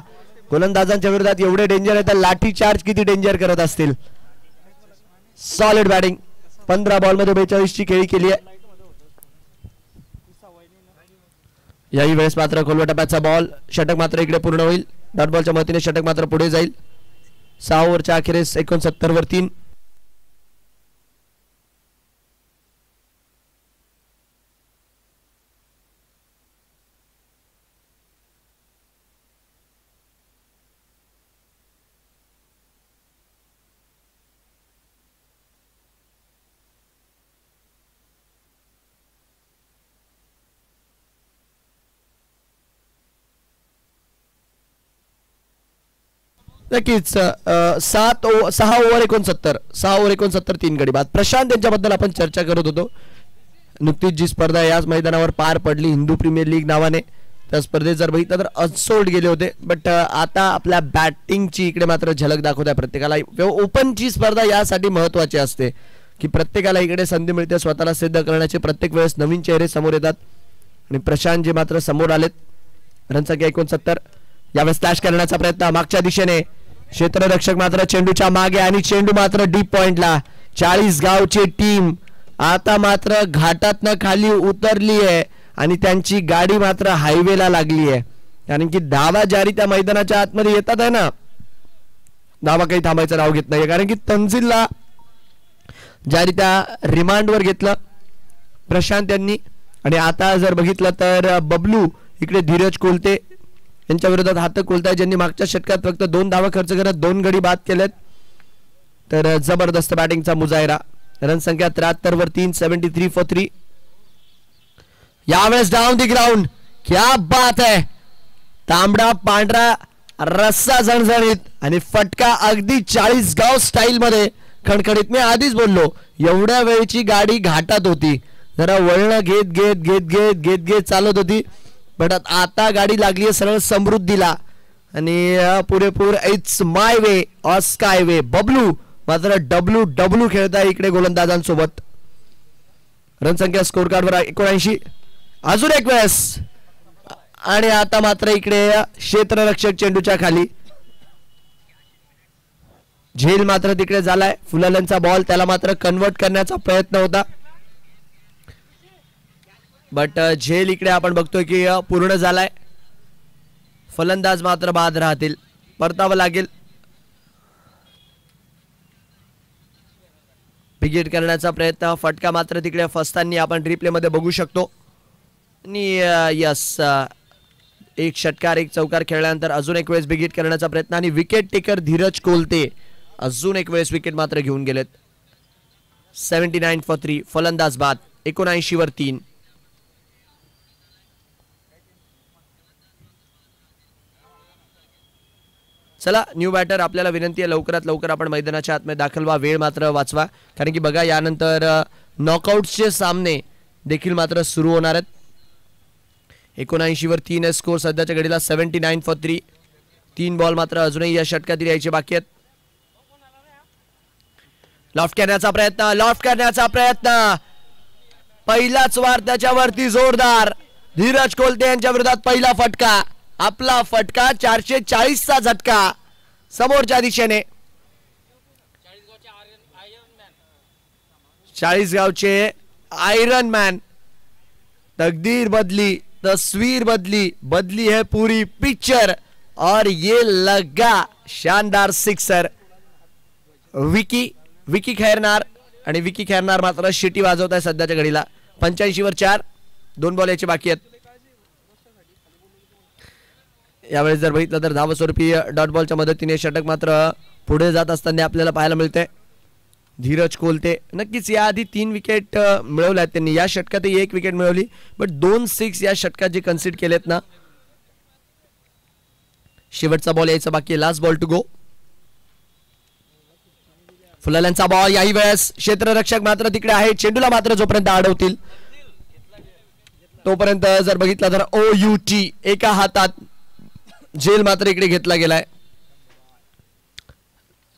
गोलंदाजांच्या विरोधात एवढे डेंजर आहे तर लाठी चार्ज किती डेंजर करत असतील. Solid batting. 15 बॉलमध्ये 42 ची खेळी केली आहे. याही वेळेस मात्र खोलवा टप्प्याचा बॉल. षटक मात्र इकडे पूर्ण होईल. डॉट बॉलच्या मदतीने षटक मात्र पुढे जाईल. 6 ओव्हरच्या अखेरीस 69 वर 3. नक्कीच 6 ओव्हर 69 3 गडी बाद. प्रशांत यांच्याबद्दल आपण चर्चा करत होतो. नुकतीच जी स्पर्धा याच मैदानावर पार पडली हिंदू प्रीमियर लीग नावाने त्या स्पर्धेत जर बघितलं तर अनसोल्ड गेले होते. बट आता आपल्या बॅटिंगची इकडे मात्र झलक दाखवत आहे प्रत्येकाला. ओपनची स्पर्धा यासाठी महत्वाची असते की प्रत्येकाला इकडे संधी मिळते स्वतःला सिद्ध करण्याचे. प्रत्येक वेळेस नवीन चेहरे समोर येतात आणि प्रशांत जे मात्र समोर आलेत. रन संख्या 69. यावेळेस स्लॅश करण्याचा प्रयत्न मागच्या दिशेने. क्षेत्ररक्षक मात्र चेंडूच्या मागे आणि चेंडू मात्र डीप पॉइंटला. 40 गावची टीम आता मात्र घाटातनं खाली उतरली आहे आणि त्यांची गाडी मात्र हायवेला लागली आहे. कारण की धावा जारी त्या मैदानाच्या आतमध्ये येतात आहे ना. धावा काही थांबायचं नाव घेत नाही कारण की तंजीलला जारी त्या रिमांडवर घेतलं प्रशांत यांनी. आणि आता जर बघितलं तर बबलू इकडे धीरज कोलते यांच्या विरोधात हात कोलताय ज्यांनी मागच्या षटकात फक्त 2 धावा खर्च करत 2 गडी बाद केलेत. तर जबरदस्त बॅटिंगचा मुजाहिरा. रन संख्या 73 वर 3. 73 फॉर 3. यावेळेस डाऊन दी ग्राउंड. क्या बात है. तांबडा पांढरा रस्सा झणझणीत आणि फटका अगदी 40 गाव स्टाईल मध्ये खणखणीत. मी आधीच बोललो एवढ्या वेळची गाडी घाटात होती, जरा वळण घेत घेत घेत घेत घेत घेत चालत होती, बट आता गाडी लागली सरळ समृद्धीला आणि पुरेपूर it's my way or sky way. Bablu मात्र डब्ल्यू डब्ल्यू खेळताय इकडे गोलंदाजांसोबत. रनसंख्या स्कोर कार्डवर 79. अजून एक वेळेस आणि आता मात्र इकडे क्षेत्ररक्षक चेंडूच्या खाली. झेल मात्र तिकडे झालाय. फुलाल्यांचा बॉल त्याला मात्र कन्वर्ट करण्याचा प्रयत्न होता, बट झेल इकडे आपण बघतोय की पूर्ण झालाय. फलंदाज मात्र बाद राहतील, परतावं लागेल. बिगिट करण्याचा प्रयत्न, फटका मात्र तिकडे फसताना आपण रिप्ले मध्ये बघू शकतो. आणि यस, एक षटकार एक चौकार खेळल्यानंतर अजून एक वेळेस बिगिट करण्याचा प्रयत्न आणि विकेट टेकर धीरज कोलते अजून एक वेळेस विकेट मात्र घेऊन गेलेत. 79 फॉर 3. फलंदाज बाद. 79 वर 3. चला न्यू बॅटर, आपल्याला विनंती आहे लवकरात लवकर आपण मैदानाच्या आतमध्ये दाखल व्हा, वेळ मात्र वाचवा, कारण की बघा यानंतर नॉकआउटचे सामने देखील मात्र सुरू होणार आहेत. 79 वर 3 स्कोर सध्याच्या घडीला. 79 फॉर 3. 3 बॉल मात्र अजूनही या षटकातील यायचे बाकी आहेत. लॉफ्ट करण्याचा प्रयत्न, लॉफ्ट करण्याचा प्रयत्न, पहिलाच वार त्याच्यावरती जोरदार. धीरज कोलते यांच्या विरोधात पहिला फटका, आपला फटका 440 चा झटका समोरच्या दिशेने. 40 गावचे आयरन मॅन. तकदीर बदली, तस्वीर बदली, बदली है पूरी पिक्चर और ये लगा शानदार सिक्सर. विकी खैरनार, आणि विकी खैरनार मात्र शिटी वाजवत आहे सध्याच्या घडीला. 85 वर 4. 2 बॉल याचे बाकी आहेत. यावेळेस जर बघितलं तर धावस्वरूपी डॉट बॉलच्या मदतीने षटक मात्र पुढे जात असताना आपल्याला पाहायला मिळते. धीरज कोलते नक्कीच याआधी 3 विकेट मिळवल्या आहेत त्यांनी, या षटकातही 1 विकेट मिळवली, बट 2 6 या षटकात जे कन्सिड केलेत ना. शेवटचा बॉल यायचा बाकी आहे, लास्ट बॉल टू गो. फुलाल्यांचा बॉल, याही वेळेस क्षेत्ररक्षक मात्र तिकडे आहे, चेंडूला मात्र जोपर्यंत अडवतील तोपर्यंत जर बघितलं तर OUT एका हातात. झेल मात्र इकडे घेतला गेलाय.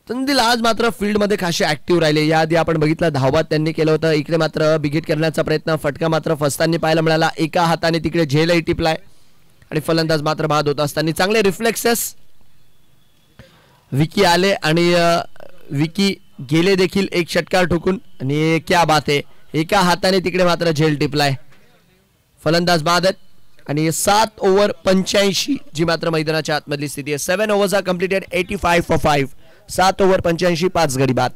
तंदिल आज मात्र फील्ड मध्ये खासे ऍक्टिव्ह राहिले. याआधी आपण बघितलं धावबाद त्यांनी केलं होतं, इकडे मात्र बिगिट करण्याचा प्रयत्न, फटका मात्र फसताना पाहायला मिळाला. एका हाताने तिकडे झेलही टिपलाय आणि फलंदाज मात्र बाद होत असताना चांगले रिफ्लेक्सेस. विकी आले आणि विकी गेले देखील एक षटकार ठोकून, आणि क्या बात आहे, एका हाताने तिकडे मात्र झेल टिपलाय. फलंदाज बाद आहेत आणि 7 ओव्हर 85 जी मात्र मैदानाच्या आतमधली स्थिती आहे. 7 overs are completed. 85 for 5. 7 over 85, 5 गडी बाद.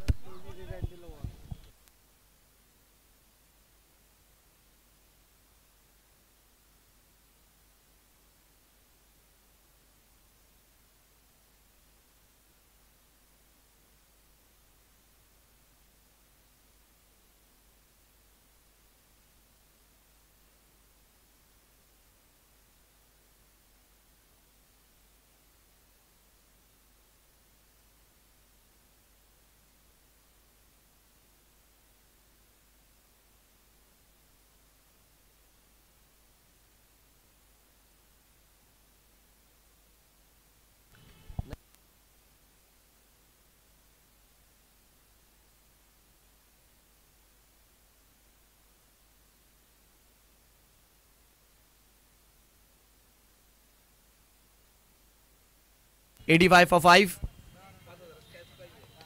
$85 for 5.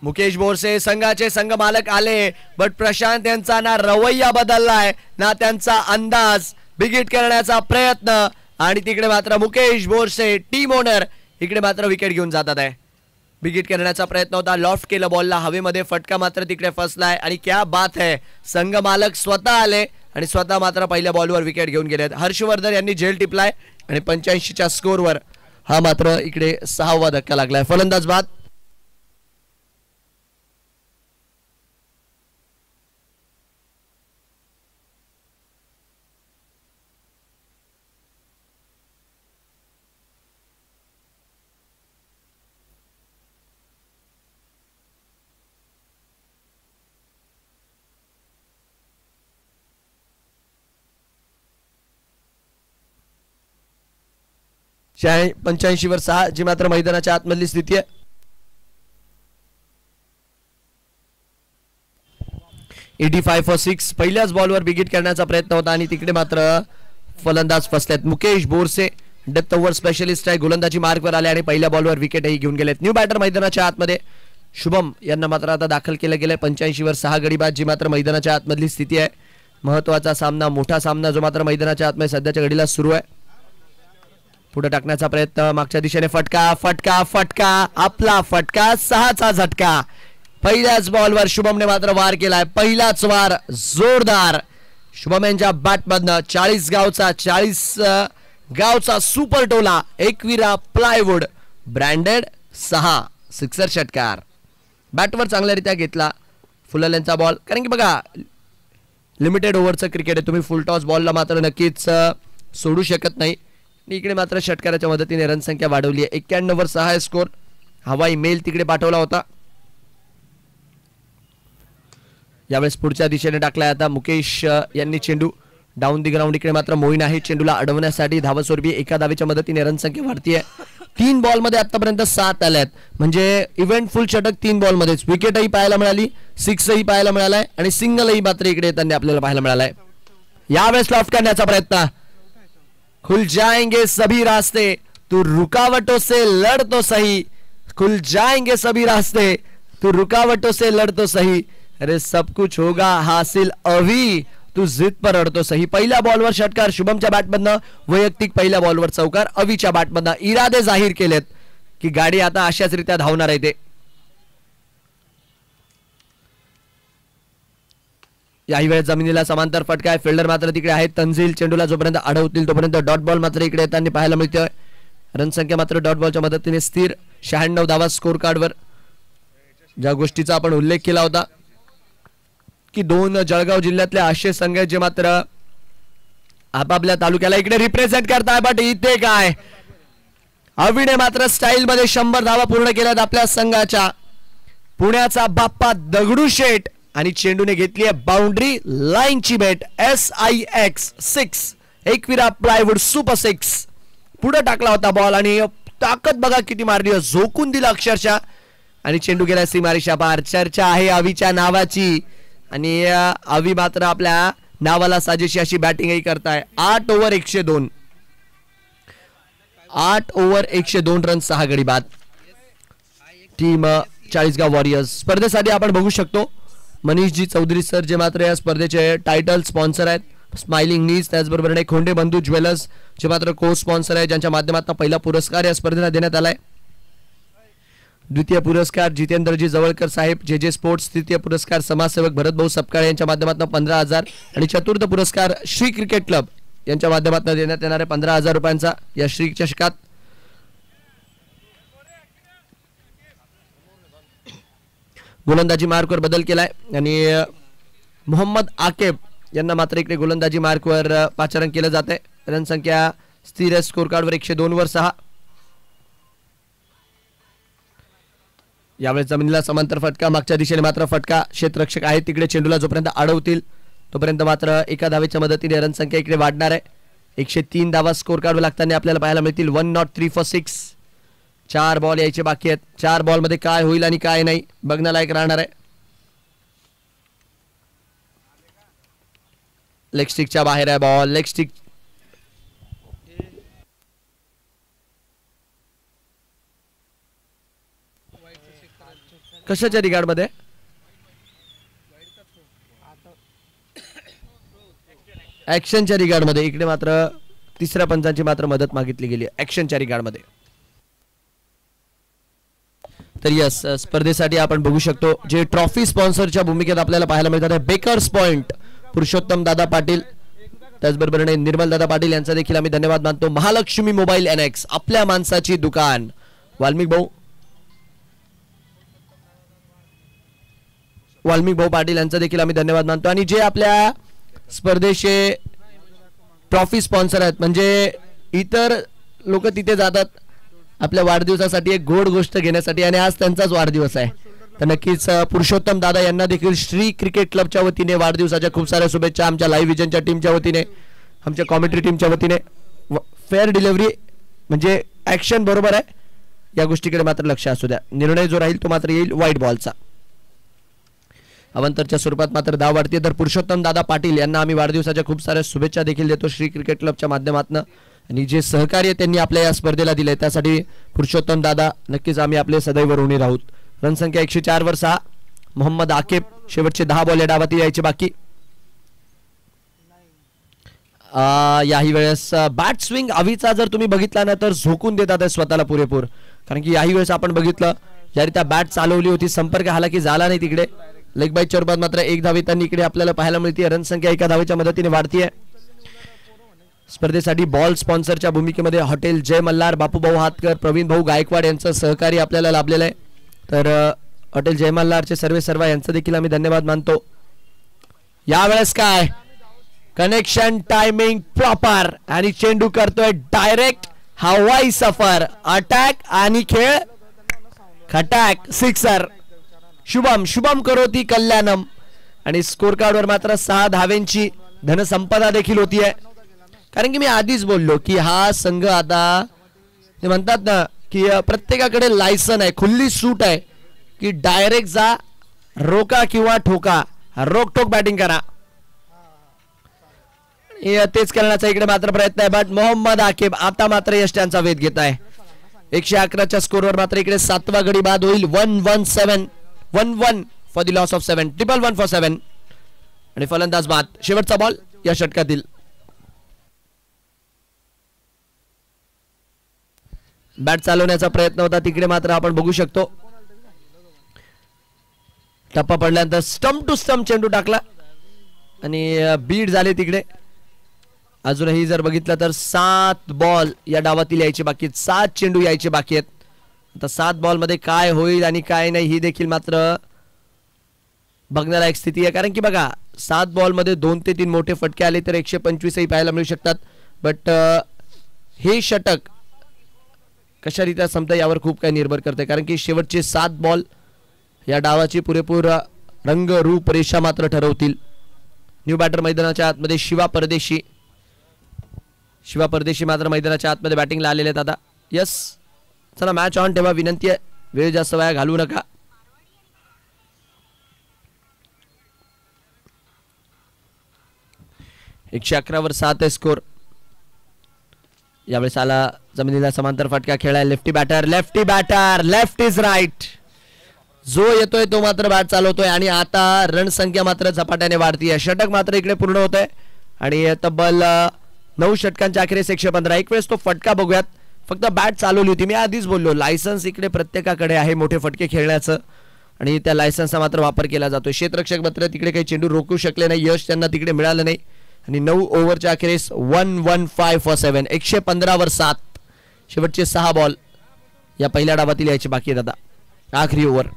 मुकेश बोरसे संघाचे संघ मालक आले, बट प्रशांत यांचा ना रवैया बदललाय ना त्यांचा अंदाज. बिगिट करण्याचा प्रयत्न आणि तिकडे मात्र मुकेश बोरसे टीम ओनर इकडे मात्र विकेट घेऊन जातात आहे. बिगिट करण्याचा प्रयत्न होता, लॉफ्ट केलं बॉलला हवेमध्ये, फटका मात्र तिकडे फसलाय आणि क्या बात है, संघ मालक स्वतः आले आणि स्वतः मात्र पहिल्या बॉलवर विकेट घेऊन गेलेत. हर्षवर्धन यांनी झेल टिपलाय आणि 85च्या स्कोरवर हा मात्र इकडे 6वा धक्का लागलाय. फलंदाज बाद. 85वर 6 जी मात्र मैदानाच्या आतमधली स्थिती आहे. $85 for 6 पहिल्याच बॉलवर विकेट करण्याचा प्रयत्न होता आणि तिकडे मात्र फलंदाज फसलेत. Mukesh Borse depth over specialist आहे, गोलंदाजी मार्कवर आले आणि पहिल्या बॉलवर विकेटही घेऊन गेलेत. न्यू बॅटर मैदानाच्या आतमध्ये शुभम यांना मात्र आता दाखल केलं गेलंय. 85वर 6 गडी बाद जी मात्र मैदानाच्या आतमधली स्थिती आहे. महत्वाचा सामना, मोठा सामना जो मात्र मैदानाच्या आतमध्ये सध्याच्या घडीला सुरू आहे. पुढे टाकण्याचा प्रयत्न, मागच्या दिशेने फटका फटका फटका, आपला फटका 6चा झटका. पहिल्याच बॉलवर शुभमने मात्र वार केलाय. पहिलाच वार जोरदार शुभम यांच्या बॅटमधनं 40 गावचा सुपर टोला एकविरा प्लायवूड ब्रँडेड 6 सिक्सर षटकार. बॅटवर चांगल्यारीत्या घेतला फुललेंचा बॉल, कारण की बघा लिमिटेड ओव्हरचं क्रिकेट आहे, तुम्ही फुल टॉस बॉलला मात्र नक्कीच सोडू शकत नाही. इकडे मात्र षटकाराच्या मदतीने रनसंख्या वाढवली आहे. 91वर 6 आहे स्कोर. हवाई मेल तिकडे पाठवला होता. यावेळेस पुढच्या दिशेने टाकलाय आता मुकेश यांनी चेंडू डाऊन दी ग्राउंड. इकडे मात्र मोईन आहे चेंडूला अडवण्यासाठी. धावस्वरूपी एका धावेच्या मदतीने रनसंख्या वाढतीये. 3 बॉलमध्ये आतापर्यंत 7 आल्यात, म्हणजे इव्हेंटफुल षटक 3 बॉलमध्येच. विकेटही पाहायला मिळाली, 6ही पाहायला मिळालाय आणि सिंगलही मात्र इकडे येताना आपल्याला पाहायला मिळालाय. यावेळेस लॉफ्ट करण्याचा प्रयत्न. खुल जाएंगे सभी रास्ते, तू रुकावटों से लड़ तो सही. खुल जाएंगे सभी रास्ते, तू रुकावटों से लड़ तो सही. अरे सब कुछ होगा हासिल अभी, तू जिद पर अडतो सही. पहिल्या बॉलवर षटकार शुभमच्या बॅटमधनं, वैयक्तिक पहिल्या बॉलवर चौकार अवीच्या बॅटमधनं. इरादे जाहीर केलेत की गाडी आता अशाच रीत्या धावणार आहे. ते याही वेळेस जमिनीला समांतर फटका आहे. फिल्डर मात्र तिकडे आहेत. तंजील चेंडूला जोपर्यंत अडवतील तोपर्यंत डॉट बॉल मात्र इकडे येताना पाहायला मिळतोय. रनसंख्या मात्र डॉट बॉलच्या मदतीने स्थिर 96 धावा स्कोर कार्डवर. ज्या गोष्टीचा आपण उल्लेख केला होता की 2 जळगाव जिल्ह्यातले असे संघ जे मात्र आपापल्या तालुक्याला इकडे रिप्रेझेंट करताय. बट इथे काय, अवीने मात्र स्टाईल मध्ये 100 धावा पूर्ण केल्यात आपल्या संघाच्या. पुण्याचा बाप्पा दगडूशेठ आणि चेंडूने घेतली आहे बाउंड्री लाईनची भेट. SIX 6 Ekvira plywood super 6. पुढे टाकला होता बॉल आणि ताकद बघा किती मारली, झोकून दिला अक्षरशः आणि चेंडू गेला सीमारेषा पार. चर्चा आहे अवीच्या नावाची आणि अवी मात्र आपल्या नावाला साजेशी अशी बॅटिंगही करताय. 8 ओव्हर 102, 8 ओव्हर 102 रन 6 गडी बाद. Team Chalisgaon warriors. स्पर्धेसाठी आपण बघू शकतो मनीषजी चौधरी सर जे मात्र या स्पर्धेचे टायटल स्पॉन्सर आहेत. स्माइलिंग नीज, त्याचबरोबर खोंडे बंधू ज्वेलर्स जे मात्र को स्पॉन्सर आहे, ज्यांच्या माध्यमातून पहिला पुरस्कार या स्पर्धेला देण्यात आलाय. द्वितीय पुरस्कार जितेंद्रजी जवळकर साहेब जे स्पोर्ट्स. तृतीय पुरस्कार समाजसेवक भरतभाऊ सपकाळे यांच्या माध्यमातून 15,000 आणि चतुर्थ पुरस्कार श्री क्रिकेट क्लब यांच्या माध्यमातून देण्यात येणाऱ्या 15,000 रुपयांचा या श्री चषकात. गोलंदाजी मार्कवर बदल केलाय आणि मोहम्मद आकेब यांना मात्र इकडे गोलंदाजी मार्कवर पाचारण केलं जात आहे. रनसंख्या स्थिर स्कोर कार्डवर 102 वर 6. यावेळेस जमिनीला समांतर फटका, मागच्या दिशेने मात्र फटका. क्षेत्ररक्षक आहेत तिकडे, चेंडूला जोपर्यंत अडवतील तोपर्यंत मात्र एका धावेच्या मदतीने रनसंख्या इकडे वाढणार आहे. 103 धावा स्कोर कार्डवर लागताना आपल्याला पाहायला मिळतील. 103 for 6. 4 बॉल यायचे बाकी आहेत. 4 बॉल मध्ये काय होईल आणि काय नाही बघण्यालायक राहणार आहे. लेग स्टिकच्या बाहेर आहे बॉल. लेग स्टिक कशाच्या रिगार्ड मध्ये? ऍक्शनच्या रिगार्ड मध्ये. इकडे मात्र तिसऱ्या पंचांची मात्र मदत मागितली गेली ऍक्शनच्या रिगार्ड मध्ये. तर यस, स्पर्धेसाठी आपण बघू शकतो जे ट्रॉफी स्पॉन्सरच्या भूमिकेत आपल्याला पाहायला मिळतात बेकर्स पॉइंट, पुरुषोत्तम दादा पाटील, त्याचबरोबर निर्मल दादा पाटील यांचा देखील आम्ही धन्यवाद मानतो. महालक्ष्मी मोबाईल NX, आपल्या माणसाची दुकान, वाल्मिक भाऊ पाटील यांचा देखील आम्ही धन्यवाद मानतो. आणि जे आपल्या स्पर्धेचे ट्रॉफी स्पॉन्सर आहेत, म्हणजे इतर लोक तिथे जातात आपल्या वाढदिवसासाठी एक गोड गोष्ट घेण्यासाठी आणि आज त्यांचाच वाढदिवस आहे. तर नक्कीच पुरुषोत्तम दादा यांना देखील श्री क्रिकेट क्लबच्या वतीने वाढदिवसाच्या खूप साऱ्या शुभेच्छा. आमच्या लाईव्ह विजनच्या टीमच्या वतीने, आमच्या कॉमेंट्री टीमच्या वतीने फेअर डिलिव्हरी म्हणजे ऍक्शन बरोबर आहे, या गोष्टीकडे मात्र लक्ष असू द्या. निर्णय जो राहील तो मात्र येईल व्हाईट बॉलचा. अवंतरच्या स्वरूपात मात्र धाव वाढते. तर पुरुषोत्तम दादा पाटील यांना आम्ही वाढदिवसाच्या खूप साऱ्या शुभेच्छा देखील देतो श्री क्रिकेट क्लबच्या माध्यमातून. आणि जे सहकार्य त्यांनी आपल्या या स्पर्धेला दिले त्यासाठी पुरुषोत्तम दादा नक्कीच आम्ही आपले सदैव ऋणी राहूत. रनसंख्या 104 वर 6. मोहम्मद आकेब शेवटचे 10 बॉल या डावातील यायचे बाकी. याही वेळेस बॅट स्विंग अवीचा जर तुम्ही बघितला ना तर झोकून देतात स्वतःला पुरेपूर, कारण की याही वेळेस आपण बघितलं ज्यारित्या बॅट चालवली होती संपर्क हालाकी झाला नाही तिकडे. लेग बाईच्या रूपात मात्र 1 धाव त्यांनी इकडे आपल्याला पाहायला मिळते. रनसंख्या 1 धावेच्या मदतीने वाढतीये. स्पर्धेसाठी बॉल स्पॉन्सरच्या भूमिकेमध्ये हॉटेल जय मल्हार, बापूभाऊ हातकर, प्रवीण भाऊ गायकवाड यांचं सहकार्य आपल्याला लाभलेलं आहे. तर हॉटेल जय मल्हारचे सर्व यांचं देखील आम्ही धन्यवाद मानतो. यावेळेस काय कनेक्शन टायमिंग प्रॉपर आणि चेंडू करतोय डायरेक्ट हवाई सफर. अटॅक आणि खेळ खटाक सिक्सर. शुभम करोती कल्याणम. आणि स्कोर कार्डवर मात्र 6 धावेंची धनसंपदा देखील होतीये. कारण की मी आधीच बोललो की हा संघ आता ते म्हणतात ना की प्रत्येकाकडे लायसन आहे, खुल्ली सूट आहे की डायरेक्ट जा, रोका किंवा ठोका, रोकटोक बॅटिंग करा. तेच करण्याचा इकडे मात्र प्रयत्न आहे. बट मोहम्मद आकेब आता मात्र यश त्यांचा वेध घेत आहे. 111च्या स्कोरवर मात्र इकडे 7वा गडी बाद होईल. 1-1 for the loss of 7. 1-1 for 7. आणि फलंदाज बाद. शेवटचा बॉल या षटकातील. बॅट चालवण्याचा प्रयत्न होता तिकडे मात्र आपण बघू शकतो टप्पा पडल्यानंतर स्टंप टू स्टंप चेंडू टाकला आणि बीट झाले तिकडे. अजूनही जर बघितलं तर 7 बॉल या डावातील यायचे बाकी आहेत. 7 चेंडू यायचे बाकी आहेत. आता 7 बॉल मध्ये काय होईल आणि काय नाही ही देखील मात्र बघण्यालायक स्थिती आहे. कारण की बघा 7 बॉल मध्ये 2 ते 3 मोठे फटके आले तर 125 पाहायला मिळू शकतात. बट हे षटक कशारीत्या संपतं यावर खूप काही निर्भर करते. कारण की शेवटचे 7 बॉल या डावाची पुरेपूर रंग रूप रेषा मात्र ठरवतील. न्यू बॅटर मैदानाच्या आतमध्ये शिवा परदेशी मात्र मैदानाच्या आतमध्ये बॅटिंगला आलेले आहेत आता. यस चला मॅच ऑन ठेवा, विनंती आहे, वेळ जास्त वाया घालवू नका. एकशे 11 वर 7 आहे स्कोर. यावेळेस आला जमिनीला समांतर फटका खेळाय. Lefty batter left is right. जो येतोय तो मात्र बॅट चालवतोय आणि आता रणसंख्या मात्र झपाट्याने वाढतीये. षटक मात्र इकडे पूर्ण होत आहे आणि तब्बल 9 षटकांच्या अखेरीस 115. एक वेळेस तो फटका बघूयात. फक्त बॅट चालवली होती. मी आधीच बोललो लायसन्स इकडे प्रत्येकाकडे आहे मोठे फटके खेळण्याचं आणि त्या लायसन्सचा मात्र वापर केला जातो. क्षेत्ररक्षक मात्र तिकडे काही चेंडू रोखू शकले नाही. यश त्यांना तिकडे मिळालं नाही आणि 9 ओव्हरच्या अखेरीस 115 फॉर 7. 115 वर 7. शेवटचे 6 बॉल या पहिल्या डावातील यायचे बाकी आहेत आता. आखरी ओव्हर.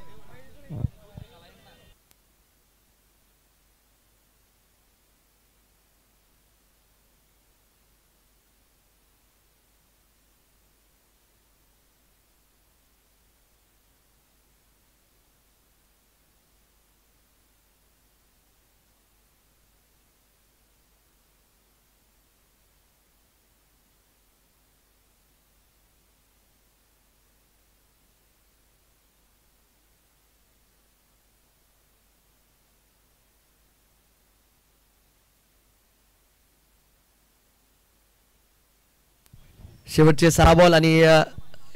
शेवटचे 6 बॉल आणि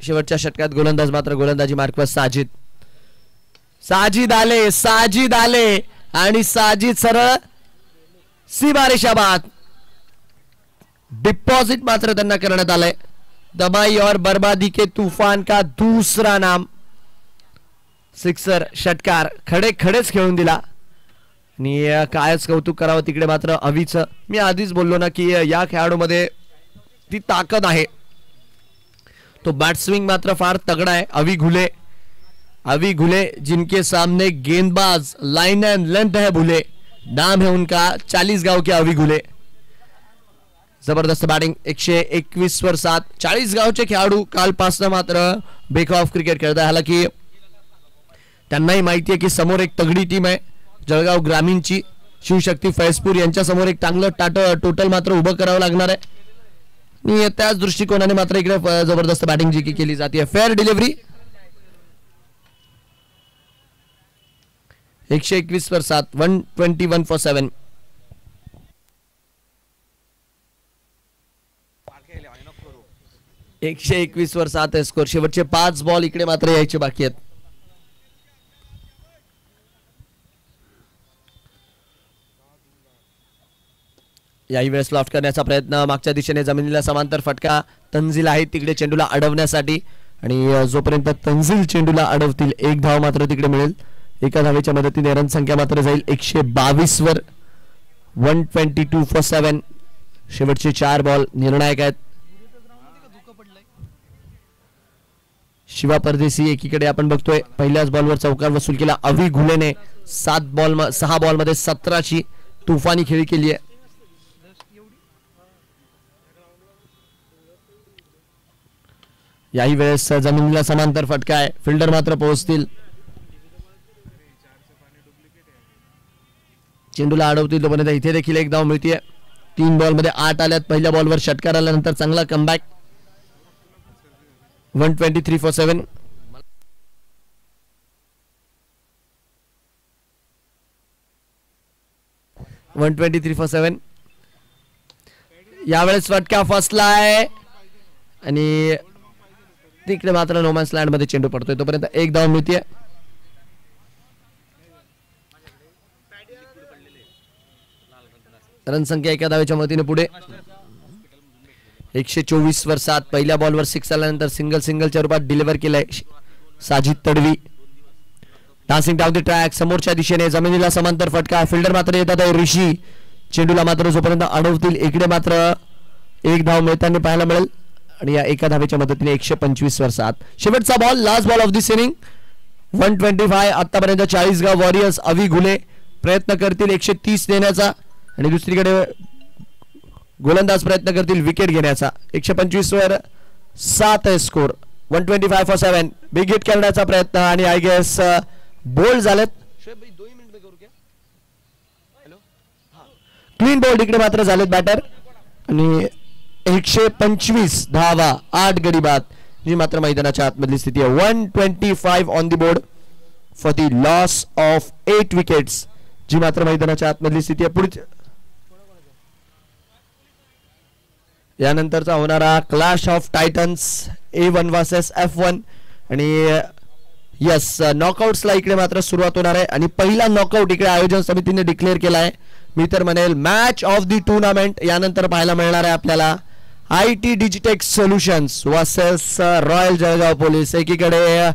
शेवटच्या षटकात गोलंदाज मात्र गोलंदाजी मार्कवर साजिद आले आणि साजिद सरळ सीमारेषा बाद. डिपॉझिट मात्र त्यांना करण्यात आलंय. दबाई और बर्बादी के तूफान का दूसरा नाम. सिक्सर षटकार खडेच खेळून दिला आणि कायच कौतुक करावं तिकडे मात्र अवीचं. मी आधीच बोललो ना की या खेळाडूमध्ये ती ताकद आहे. तो बॅट स्विंग मात्र फार तगड़ा है. अवी घुले जिनके सामने गेंदबाज लाइन एंड लेंथ है भूले. नाम है उनका 40 गांव के अवी घुले. जबरदस्त बॅटिंग. 121 वर 7. 40 गावचे खेळाडू कालपासून मात्र बेखौफ क्रिकेट खेळत आहे. हालाकी त्यांनाही माहिती आहे की समोर एक तगडी टीम आहे जळगाव ग्रामीणची. शिवशक्ती फैजपूर यांच्या समोर एक चांगलं टोटल मात्र उभं करावं लागणार आहे. आणि त्याच दृष्टिकोनाने मात्र इकडे जबरदस्त बॅटिंग जी केली जाते. फेअर डिलिव्हरी 121 वर 7, 121 फॉर 7. एकशे 21 वर 7 आहे स्कोर. शेवटचे 5 बॉल इकडे मात्र यायचे बाकी आहेत. याही वेळेस लॉफ्ट करण्याचा प्रयत्न, मागच्या दिशेने जमिनीला समांतर फटका. तंजील आहे तिकडे चेंडूला अडवण्यासाठी आणि जोपर्यंत तंजील चेंडूला अडवतील 1 धाव मात्र तिकडे मिळेल. एका धावेच्या मदतीने रन संख्या मात्र जाईल 122 वर 122 फॉर 7. शेवटचे 4 बॉल निर्णायक आहेत. शिवा परदेशी एकीकडे आपण बघतोय पहिल्याच बॉलवर चौकार वसूल केला. अवी घुलेने 6 बॉल मध्ये 17ची तुफानी खेळी केली आहे. याही वेळेस जमिनीला समांतर फटका आहे. फिल्डर मात्र पोहोचतील, चेंडूला अडवतील तोपर्यंत इथे देखील 1 धाव मिळतीये. 3 बॉल मध्ये 8 आल्यात. पहिल्या बॉलवर षटकार आल्यानंतर चांगला कमबॅक. 123 फॉर 7. यावेळेस फटका फसलाय आणि तिकडे मात्र नोमॅन्स लँड मध्ये चेंडू पडतोय तोपर्यंत 1 धाव मिळतीये. रन संख्या एका धावेच्या मदतीने पुढे. 124 वर 7. पहिल्या बॉलवर 6 आल्यानंतर सिंगलच्या रूपात डिलिव्हर केलाय Sajid Tadvi. Dancing down the track समोरच्या दिशेने जमिनीला समांतर फटका. फिल्डर मात्र येतात आहे ऋषी. चेंडूला मात्र जोपर्यंत अडवतील इकडे मात्र 1 धाव मिळताना पाहायला मिळेल आणि या एका धावेच्या मदतीने 125 वर 7. शेवटचा ball, last ball of this inning. 125. आतापर्यंत 40 गाव वॉरियर्स अवी घुले प्रयत्न करतील 130 देण्याचा आणि दुसरीकडे गोलंदाज प्रयत्न करतील विकेट घेण्याचा. 125 वर 7 आहे स्कोर. 125 फॉर 7. बिग हिट करण्याचा प्रयत्न आणि आय गेस बोल्ड झालेत. क्लीन बोल्ड इकडे मात्र झालेत बॅटर आणि 125 धावा 8 गडी बाद जी मात्र मैदानाच्या आतमधली स्थिती आहे. 125 on the board for the loss of 8 wickets जी मात्र मैदानाच्या आतमधली स्थिती आहे. पुढे यानंतरचा होणारा clash of Titans A1 versus F1 आणि यस नॉकआउट्सला इकडे मात्र सुरुवात होणार आहे आणि पहिला नॉकआउट इकडे आयोजन समितीने डिक्लेअर केला आहे. मी तर म्हणेल मॅच ऑफ द टुर्नामेंट यानंतर पाहायला मिळणार आहे आपल्याला. IT Digitek solutions versus royal Jalgaon police. एकीकडे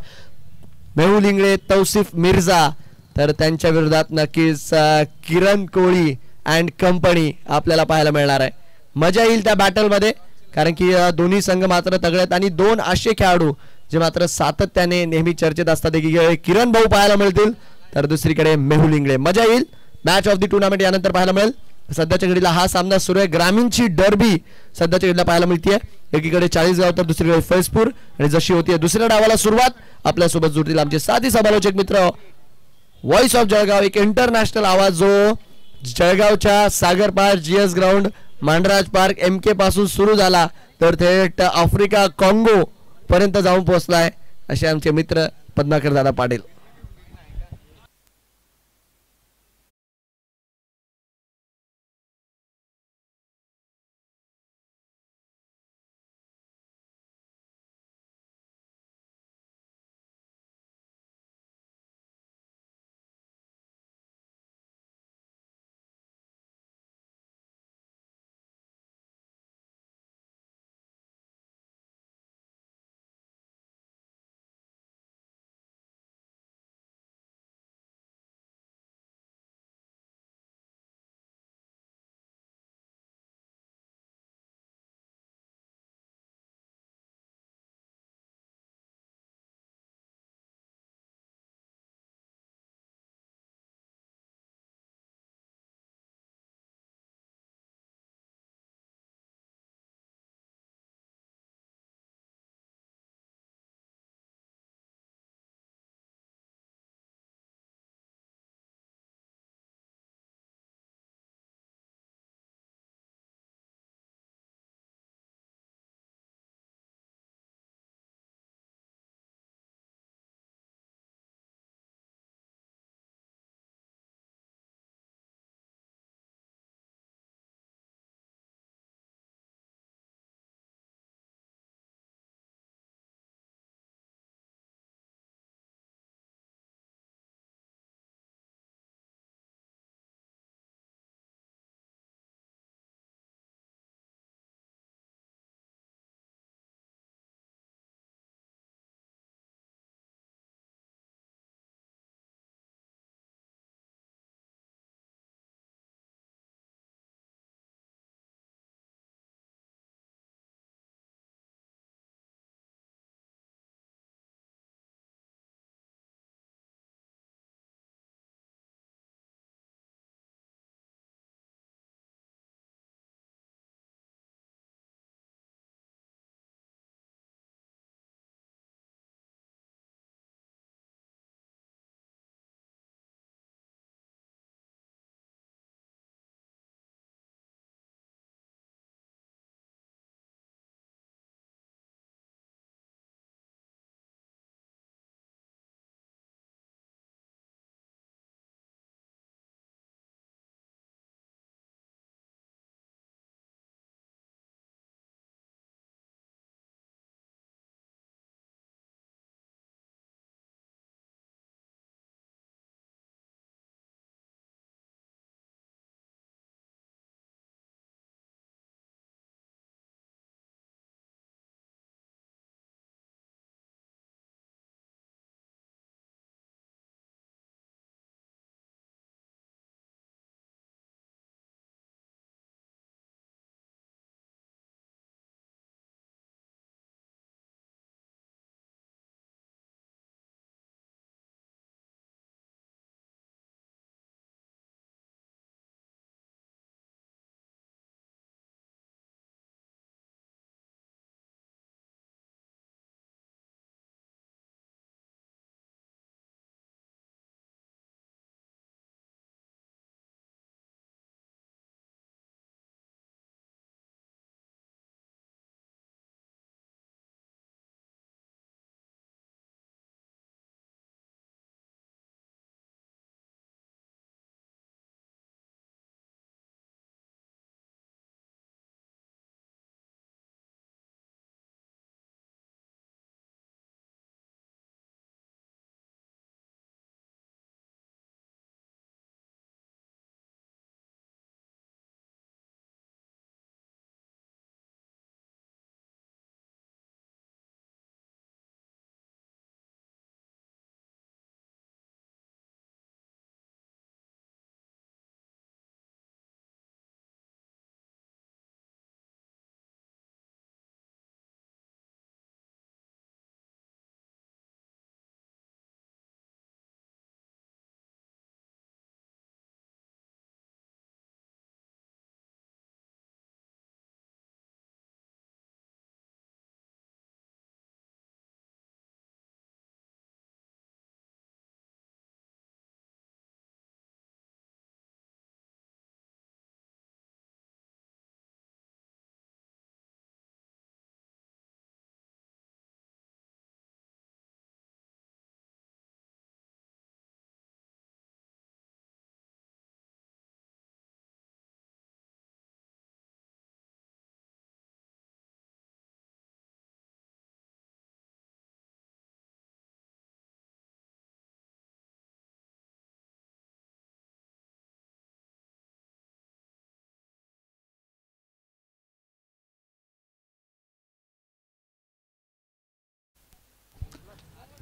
मेहुल इंगळे, तौसिफ मिर्झा तर त्यांच्या विरोधात नक्कीच किरण कोळी अँड कंपनी आपल्याला पाहायला मिळणार आहे. मजा येईल त्या बॅटल मध्ये कारण की दोन्ही संघ मात्र तगडे आहेत आणि 2 असे खेळाडू जे मात्र सातत्याने नेहमी चर्चेत असतात. एकीकडे किरण भाऊ पाहायला मिळतील तर दुसरीकडे मेहुल इंगळे. मजा येईल. मॅच ऑफ द टुर्नामेंट यानंतर पाहायला मिळेल. सध्याच्या घडीला हा सामना सुरू आहे. ग्रामीणची डर्बी सध्याच्या घडीला पाहायला मिळते. एकीकडे 40 गाव तर दुसरीकडे फैजपूर आणि जशी होती दुसऱ्या डावाला सुरुवात आपल्यासोबत जुळतील आमचे साथी समालोचक मित्र. व्हॉइस ऑफ जळगाव एक इंटरनॅशनल आवाज जो जळगावच्या सागर पार्क, GS ग्राउंड, मांडराज पार्क, MK पासून सुरू झाला तर थेट आफ्रिका काँगो पर्यंत जाऊन पोहोचलाय असे आमचे मित्र पद्माकर दादा पाटील.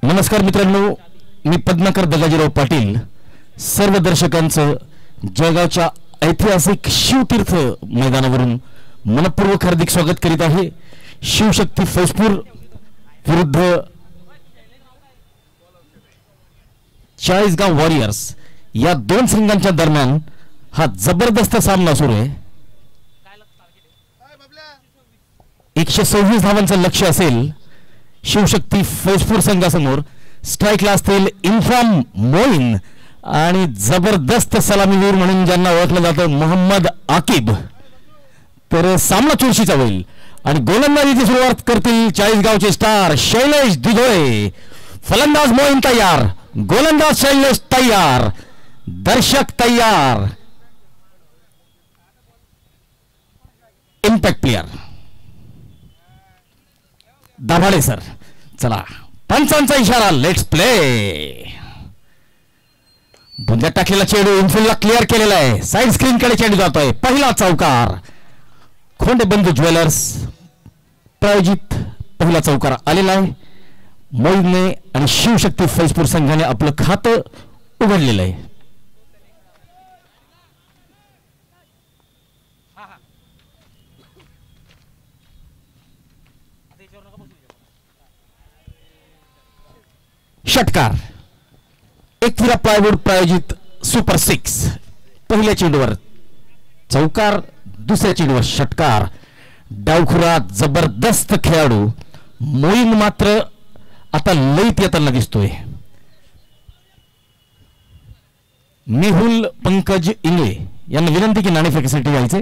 नमस्कार मित्रांनो, मी पद्माकर दगाजीराव पाटील सर्व दर्शकांचं जळगावच्या ऐतिहासिक शिवतीर्थ मैदानावरून मनपूर्वक हार्दिक स्वागत करीत आहे. शिवशक्ती फौजपूर विरुद्ध चाळीसगाव वॉरियर्स या दोन संघांच्या दरम्यान हा जबरदस्त सामना सुरू आहे. 126 धावांचं लक्ष्य असेल शिवशक्ती फौजपूर संघासमोर. स्ट्राईकला असतील इन्फाम मोईन आणि जबरदस्त सलामीवीर म्हणून ज्यांना ओळखलं जातं मोहम्मद आकिब. तर सामना चुरशीचा होईल आणि गोलंदाजीची सुरुवात करतील चाळीसगावचे स्टार शैलेश दुधोळे. फलंदाज मोईन तयार, गोलंदाज शैलेश तयार, दर्शक तयार. Impact player Dabhade sir. चला, पंचांचा इशारा, लेट्स प्ले. बुंद्यात टाकलेला चेंडू इनफिल्डला क्लिअर केलेला आहे. साइड स्क्रीन कडे चेंडू जातोय. पहिला चौकार. खोंडे बंधू ज्वेलर्स प्रायोजित पहिला चौकार आलेला आहे. मोईनने आणि शिवशक्ती फौजपूर संघाने आपलं खातं उघडलेलं आहे. षटकार. एकविरा प्लायवूड प्रायोजित सुपर 6 पहिल्या चेंडूवर चौकार, दुसऱ्या चेंडूवर षटकार. डावखुरा जबरदस्त खेळाडू मोईन मात्र आता लईत येताना दिसतोय. मेहुल पंकज इंगळे यांना विनंती की नाणेफेकीसाठी जायचे.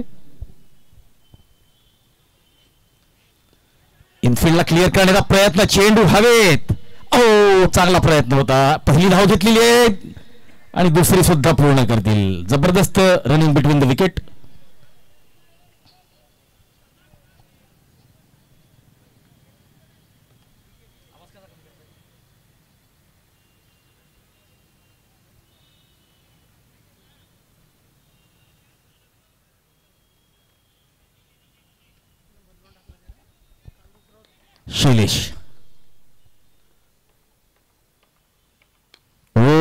इनफिल्डला क्लिअर करण्याचा प्रयत्न, चेंडू हवेत. ओ, चांगला प्रयत्न होता. पहिली धाव घेतलेली आहे आणि दुसरी सुद्धा पूर्ण करतील. जबरदस्त running between the wicket. Shailesh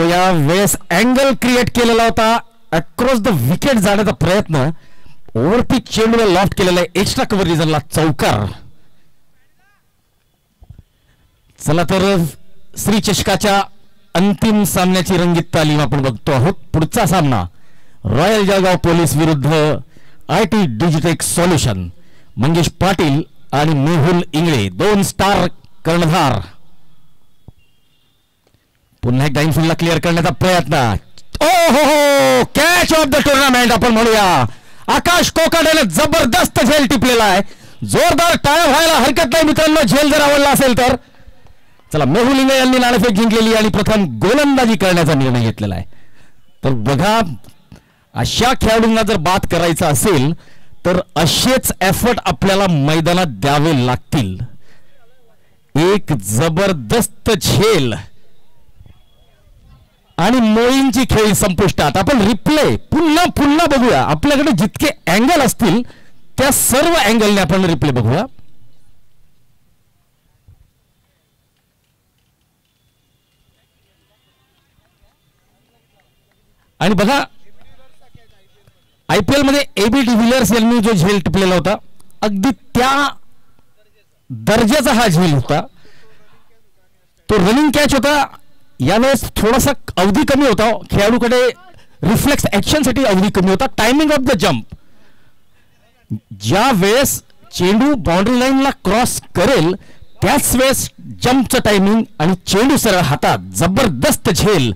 या वेळेस अँगल क्रिएट केलेला होता. अक्रॉस द विकेट जाण्याचा प्रयत्न, ओव्हरपिच चेंडूला लॉफ्ट केलेला आहे. एक्स्ट्रा कव्हर रिझनला चौकार. चला तर श्री चषकाच्या अंतिम सामन्याची रंगीत तालीम आपण बघतो आहोत. पुढचा सामना रॉयल जळगाव पोलीस विरुद्ध IT डिजिटेक सॉल्युशन. मंगेश पाटील आणि मेहुल इंगळे, दोन स्टार कर्णधार. पुन्हा एकदा इनफिल्डला क्लिअर करण्याचा प्रयत्न. हो, कॅच ऑफ द टुर्नामेंट आपण म्हणूया. आकाश कोकाटेने जबरदस्त झेल टिपलेला आहे. जोरदार टाळ्या व्हायला हरकत नाही मित्रांनो, झेल जर आवडला असेल तर. चला, मेहुल इंगळे यांनी नाणेफेक जिंकलेली आणि प्रथम गोलंदाजी करण्याचा निर्णय घेतलेला आहे. तर बघा, अशा खेळाडूंना जर बात करायचा असेल तर असेच एफर्ट आपल्याला मैदानात द्यावे लागतील. एक जबरदस्त झेल आणि मोईनची खेळी संपुष्टात. आपण रिप्ले पुन्हा पुन्हा बघूया. आपल्याकडे जितके अँगल असतील त्या सर्व अँगलने आपण रिप्ले बघूया. आणि बघा, IPL मध्ये AB डिव्हिलियर्स यांनी जो झेल टिपलेला होता, अगदी त्या दर्जाचा हा झेल होता. तो रनिंग कॅच होता. यावेळेस थोडासा अवधी कमी होता. खेळाडूकडे रिफ्लेक्स ऍक्शनसाठी अवधी कमी होता. टायमिंग ऑफ द जंप, ज्या वेळेस चेंडू बाउंड्री लाईनला क्रॉस करेल त्याच वेळेस जंपचं टायमिंग आणि चेंडू सरळ हातात. जबरदस्त झेल.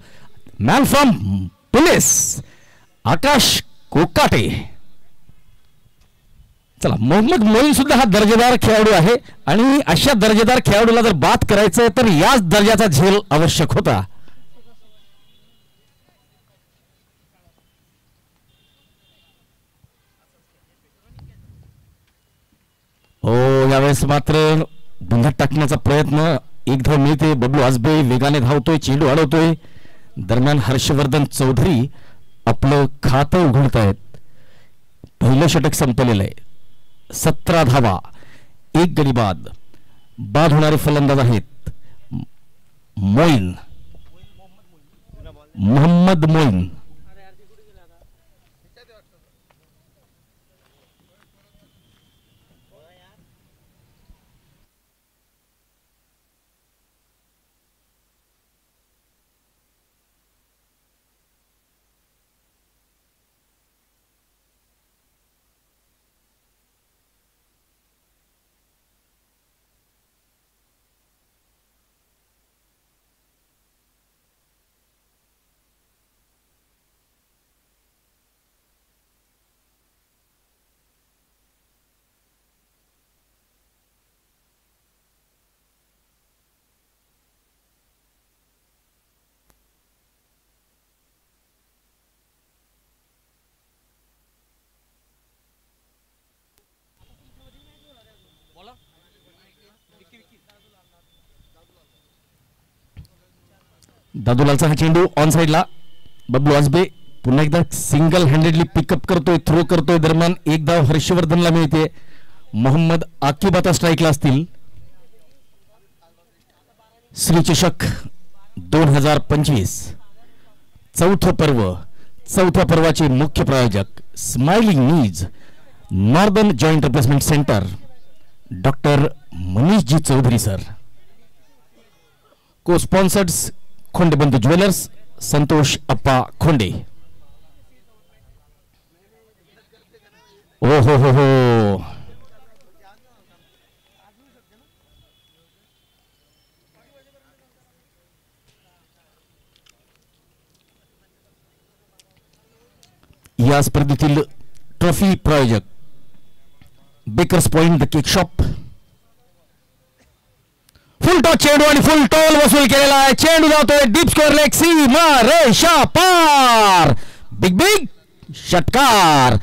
मॅन फ्रॉम पुलिस आकाश कोकाटे. चला, मोहम्मद मोईन सुद्धा हा दर्जेदार खेळाडू आहे आणि अशा दर्जेदार खेळाडूला जर बात करायचं तर याच दर्जाचा झेल आवश्यक होता. हो, यावेळेस मात्र बुंधात टाकण्याचा प्रयत्न. एक धाव मिळते. बबलू आजबे वेगाने धावतोय, चेंडू अडवतोय. दरम्यान हर्षवर्धन चौधरी आपलं खातं उघडतायत. पहिलं षटक संपलेलं आहे. 17 धावा, 1 गडी बाद. बाद होणारे फलंदाज आहेत मोईन, मोहम्मद मोईन. दादूलालचा हा चेंडू ऑन साइडला. बबलू आजबे पुन्हा एकदा सिंगल हँडेडली पिकअप करतोय, थ्रो करतोय. दरम्यान एक धाव हर्षवर्धनला मिळते. मोहम्मद आकिब आता स्ट्राईकला असतील. श्रीचषक 2025 चौथं पर्व, चौथ्या पर्वाचे मुख्य प्रायोजक smiling knees northern joint replacement centre, doctor मनीषजी चौधरी सर. को स्पॉन्सर्स खोंडेबंधू ज्वेलर्स, संतोष अप्पा खोंडे. ओ हो हो हो, या स्पर्धेतील ट्रॉफी प्रायोजक bakers point the cake shop. Full toss चेंडू आणि फुल टॉल वसूल केलेला आहे. चेंडू जातोय डीप स्कोअर लेग सीमा रेषा पार. बिग बिग षटकार.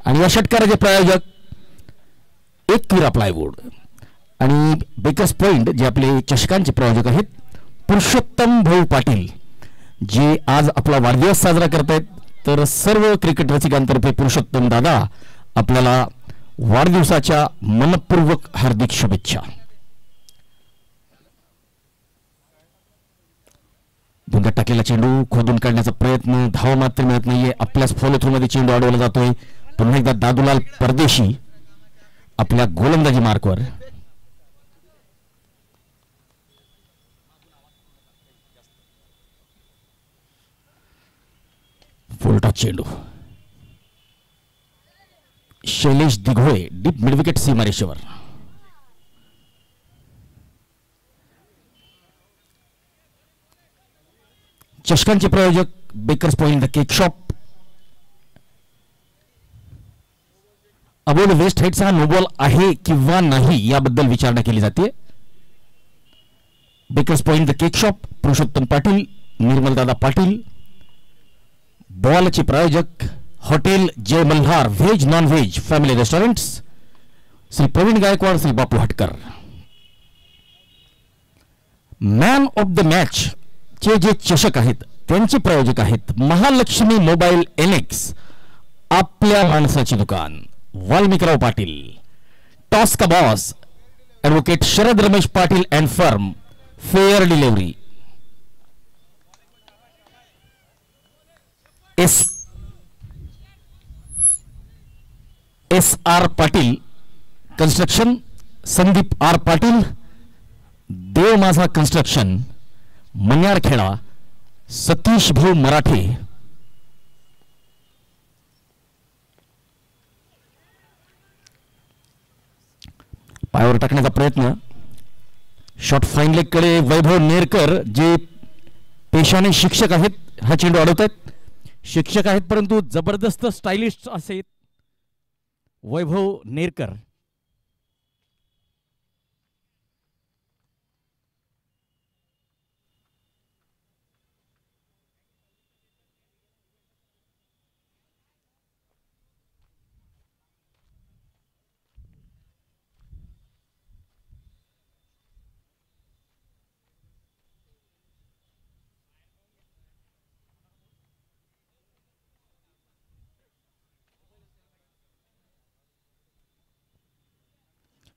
आणि या षटकाराचे प्रायोजक एकविरा प्लायवूड आणि बेकर्स पॉइंट जे आपले चषकांचे प्रायोजक आहेत पुरुषोत्तम भाऊ पाटील, जे आज आपला वाढदिवस साजरा करतायत. तर सर्व क्रिकेट रसिकांतर्फे पुरुषोत्तम दादा आपल्याला वाढदिवसाच्या मनपूर्वक हार्दिक शुभेच्छा. धुंगात टाकलेला चेंडू खोदून काढण्याचा प्रयत्न, धाव मात्र मिळत नाहीये. आपल्याच फॉलो थ्रू मध्ये चेंडू अडवला जातोय. पुन्हा एकदा दादूलाल परदेशी आपल्या गोलंदाजी मार्कवर. फुल टॉस चेंडू. शैलेश दिघोळे डीप मिडविकेट सीमारेषेवर. चषकांचे प्रायोजक bakers point the cake shop. अबोल वेस्ट हेडचा हा नोबॉल आहे किंवा नाही याबद्दल विचारणा केली जाते. Bakers point the cake shop, Purushottam Patil, निर्मलदादा पाटील. बॉलचे प्रायोजक hotel Jai Malhar veg non veg family restaurants, Shri Pravin Gaikwad, Shri Bapu Hatkar. Man of the match चे जे चषक आहेत त्यांचे प्रायोजक आहेत महालक्ष्मी मोबाईल एनेक्स, आपल्या माणसाची दुकान, वाल्मिकराव पाटील. टॉस का boss advocate Sharad Ramesh Patil and firm, fair delivery. S R Patil construction, Sandeep R Patil, देव माझा कन्स्ट्रक्शन, मन्यारखेडा, सतीश भाऊ मराठे. पायावर टाकण्याचा प्रयत्न. शॉट फाईन लेग कडे वैभव नेरकर, जे पेशाने शिक्षक आहेत, हा चेंडू अडवत आहेत. शिक्षक आहेत परंतु जबरदस्त स्टायलिस्ट असे वैभव नेरकर.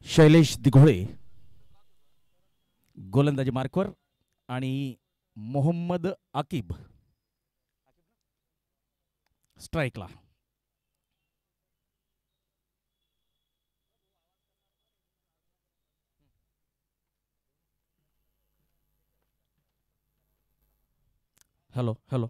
शैलेश दिघोळे गोलंदाजी मार्कवर आणि मोहम्मद आकिब स्ट्राईकला. Hello hello.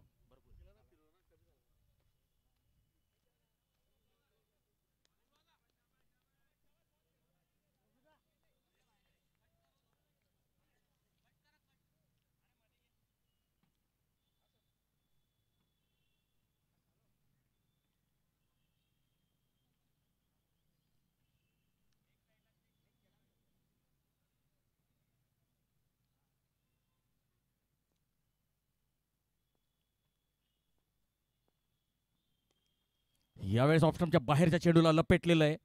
यावेळेस ऑप्शनच्या बाहेरच्या चेंडूला लपेटलेलं आहे.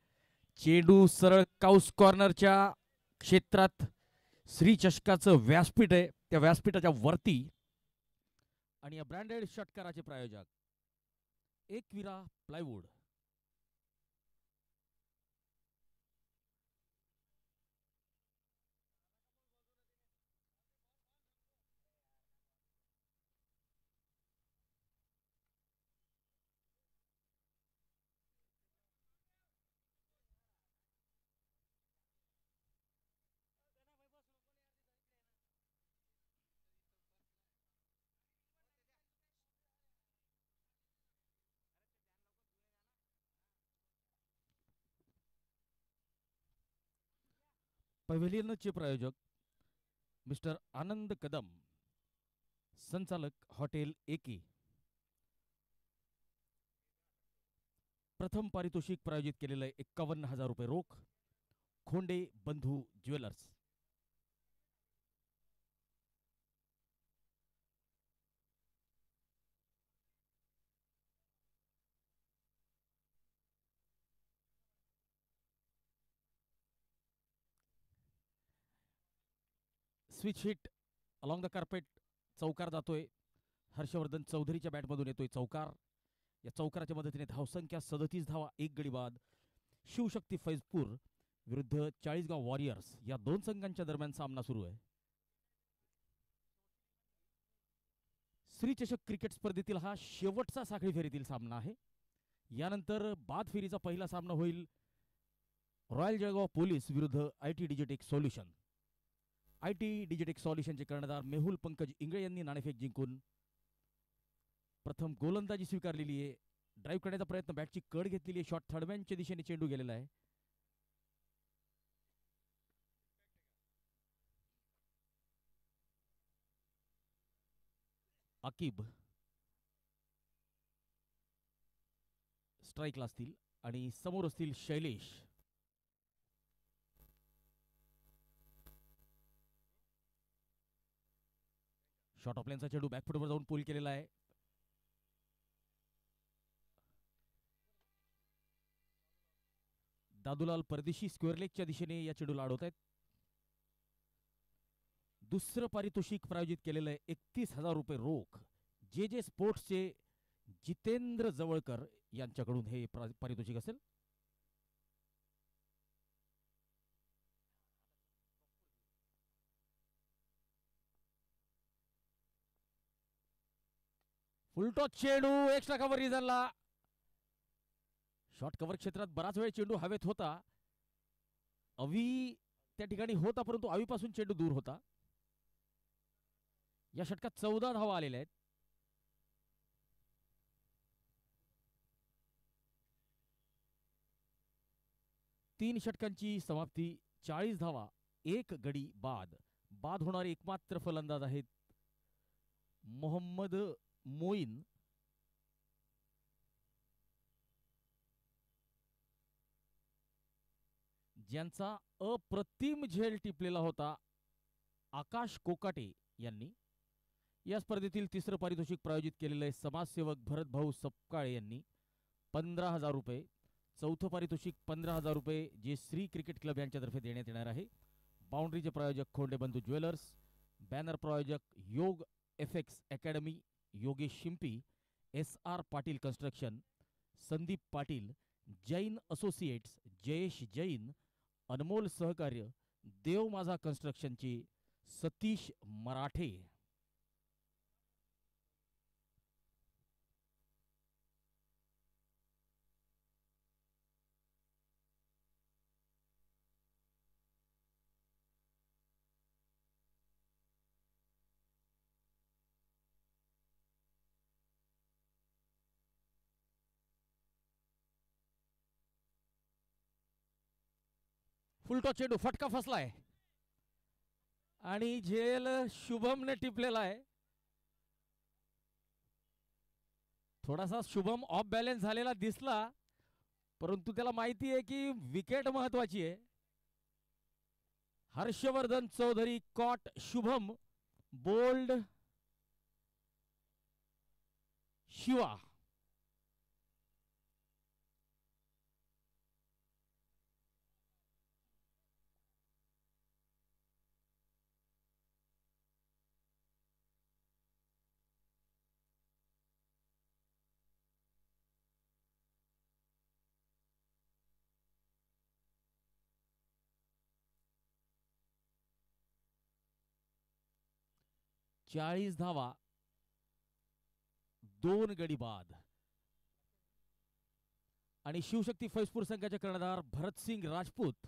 चेंडू सरळ काउस कॉर्नरच्या क्षेत्रात श्री चषकाचं व्यासपीठ आहे, त्या व्यासपीठाच्या वरती. आणि या ब्रँडेड षटकाराचे प्रायोजक एकविरा प्लायवूड. पॅव्हेलियनचे प्रायोजक मिस्टर आनंद कदम, संचालक हॉटेल एके. प्रथम पारितोषिक प्रायोजित केलेलं आहे 51,000 रुपये रोख, खोंडे बंधू jewellers. Switch hit along the carpet, चौकार जातोय. हर्षवर्धन चौधरीच्या बॅटमधून येतोय चौकार. या चौकाराच्या मदतीने धावसंख्या 37 धावा, 1 गडी बाद. शिवशक्ती फैजपूर विरुद्ध चाळीसगाव वॉरियर्स या दोन संघांच्या दरम्यान सामना सुरू आहे. श्री चषक क्रिकेट स्पर्धेतील हा शेवटचा साखळी फेरीतील सामना आहे. यानंतर बाद फेरीचा पहिला सामना होईल रॉयल जळगाव पोलीस विरुद्ध IT Digitech solution. IT Digitech सॉल्युशनचे कर्णधार मेहुल पंकज इंगळे यांनी नाणेफेक जिंकून प्रथम गोलंदाजी स्वीकारलेली आहे. ड्राईव्ह करण्याचा प्रयत्न, बॅटची कड घेतलेली आहे. शॉट थर्डमॅनच्या दिशेने चेंडू गेलेला आहे. आकिब स्ट्राईकला असतील आणि समोर असतील शैलेश. शॉट ऑफ लेनचा चेंडू बॅकफुटवर जाऊन पूल केलेला आहे. दादूलाल परदेशी स्क्वेअर लेगच्या दिशेने या चेंडूला अडवत आहेत. दुसरं पारितोषिक प्रायोजित केलेलं आहे 31,000 रुपये रोख. जे जे स्पोर्ट्सचे जितेंद्र जवळकर यांच्याकडून हे पारितोषिक असेल. फुलटॉस चेंडू एक्स्ट्रा कव्हर रिझनला. शॉर्ट कव्हर क्षेत्रात बराच वेळ चेंडू हवेत होता. अवी त्या ठिकाणी होता, परंतु अवीपासून चेंडू दूर होता. या षटकात 14 धावा आलेल्या आहेत. तीन षटकांची समाप्ती, 40 धावा, 1 गडी बाद. बाद होणारे एकमात्र फलंदाज आहेत मोहम्मद मोईन. ज्यांचा अप्रतिम झेल टिपलेला होता आकाश कोकाटे यांनी. या स्पर्धेतील तिसरं पारितोषिक प्रायोजित केलेलं आहे समाजसेवक भरतभाऊ सपकाळे यांनी, 15,000 रुपये. चौथं पारितोषिक 15,000 रुपये जे श्री क्रिकेट क्लब यांच्यातर्फे देण्यात येणार आहे. बाउंड्रीचे प्रायोजक खोंडे बंधू ज्वेलर्स. बॅनर प्रायोजक Yog FX academy, Yogesh Shimpi, SR Patil construction, Sandeep Patil, Jain associates, Jayesh Jain, अनमोल सहकार्य, देव माझा कन्स्ट्रक्शनची सतीश मराठे. फुलटॉस चेंडू, फटका फसलाय आणि झेल शुभमने टिपलेला आहे. थोडासा शुभम ऑफ बॅलन्स झालेला दिसला, परंतु त्याला माहिती आहे की विकेट महत्वाची आहे. Harshvardhan Chaudhary caught Shubham, bowled Shiva. चाळीस धावा, 2 गडी बाद. आणि शिवशक्ती फैजपूर संघाचे कर्णधार भरतसिंग राजपूत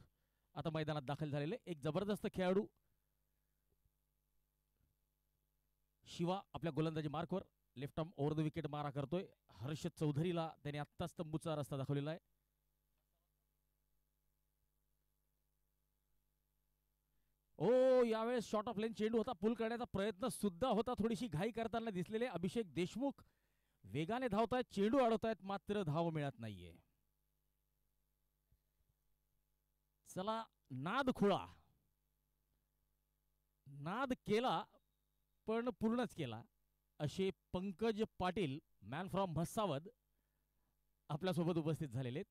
आता मैदानात दाखल झालेले. एक जबरदस्त खेळाडू शिवा आपल्या गोलंदाजी मार्कवर left arm over the wicket मारा करतोय. हर्ष चौधरीला त्याने आत्ताच तंबूचा रस्ता दाखवलेला आहे. ओ, यावेळेस शॉर्ट ऑफ लेन चेंडू होता, पुल करण्याचा प्रयत्न सुद्धा होता. थोडीशी घाई करताना दिसलेले अभिषेक देशमुख वेगाने धावतायत, चेंडू अडवतायत, मात्र धाव मिळत नाहीये. चला, नाद खुळा, नाद केला पण पूर्णच केला असे पंकज पाटील मॅन फ्रॉम म्हसावद आपल्यासोबत उपस्थित झालेले.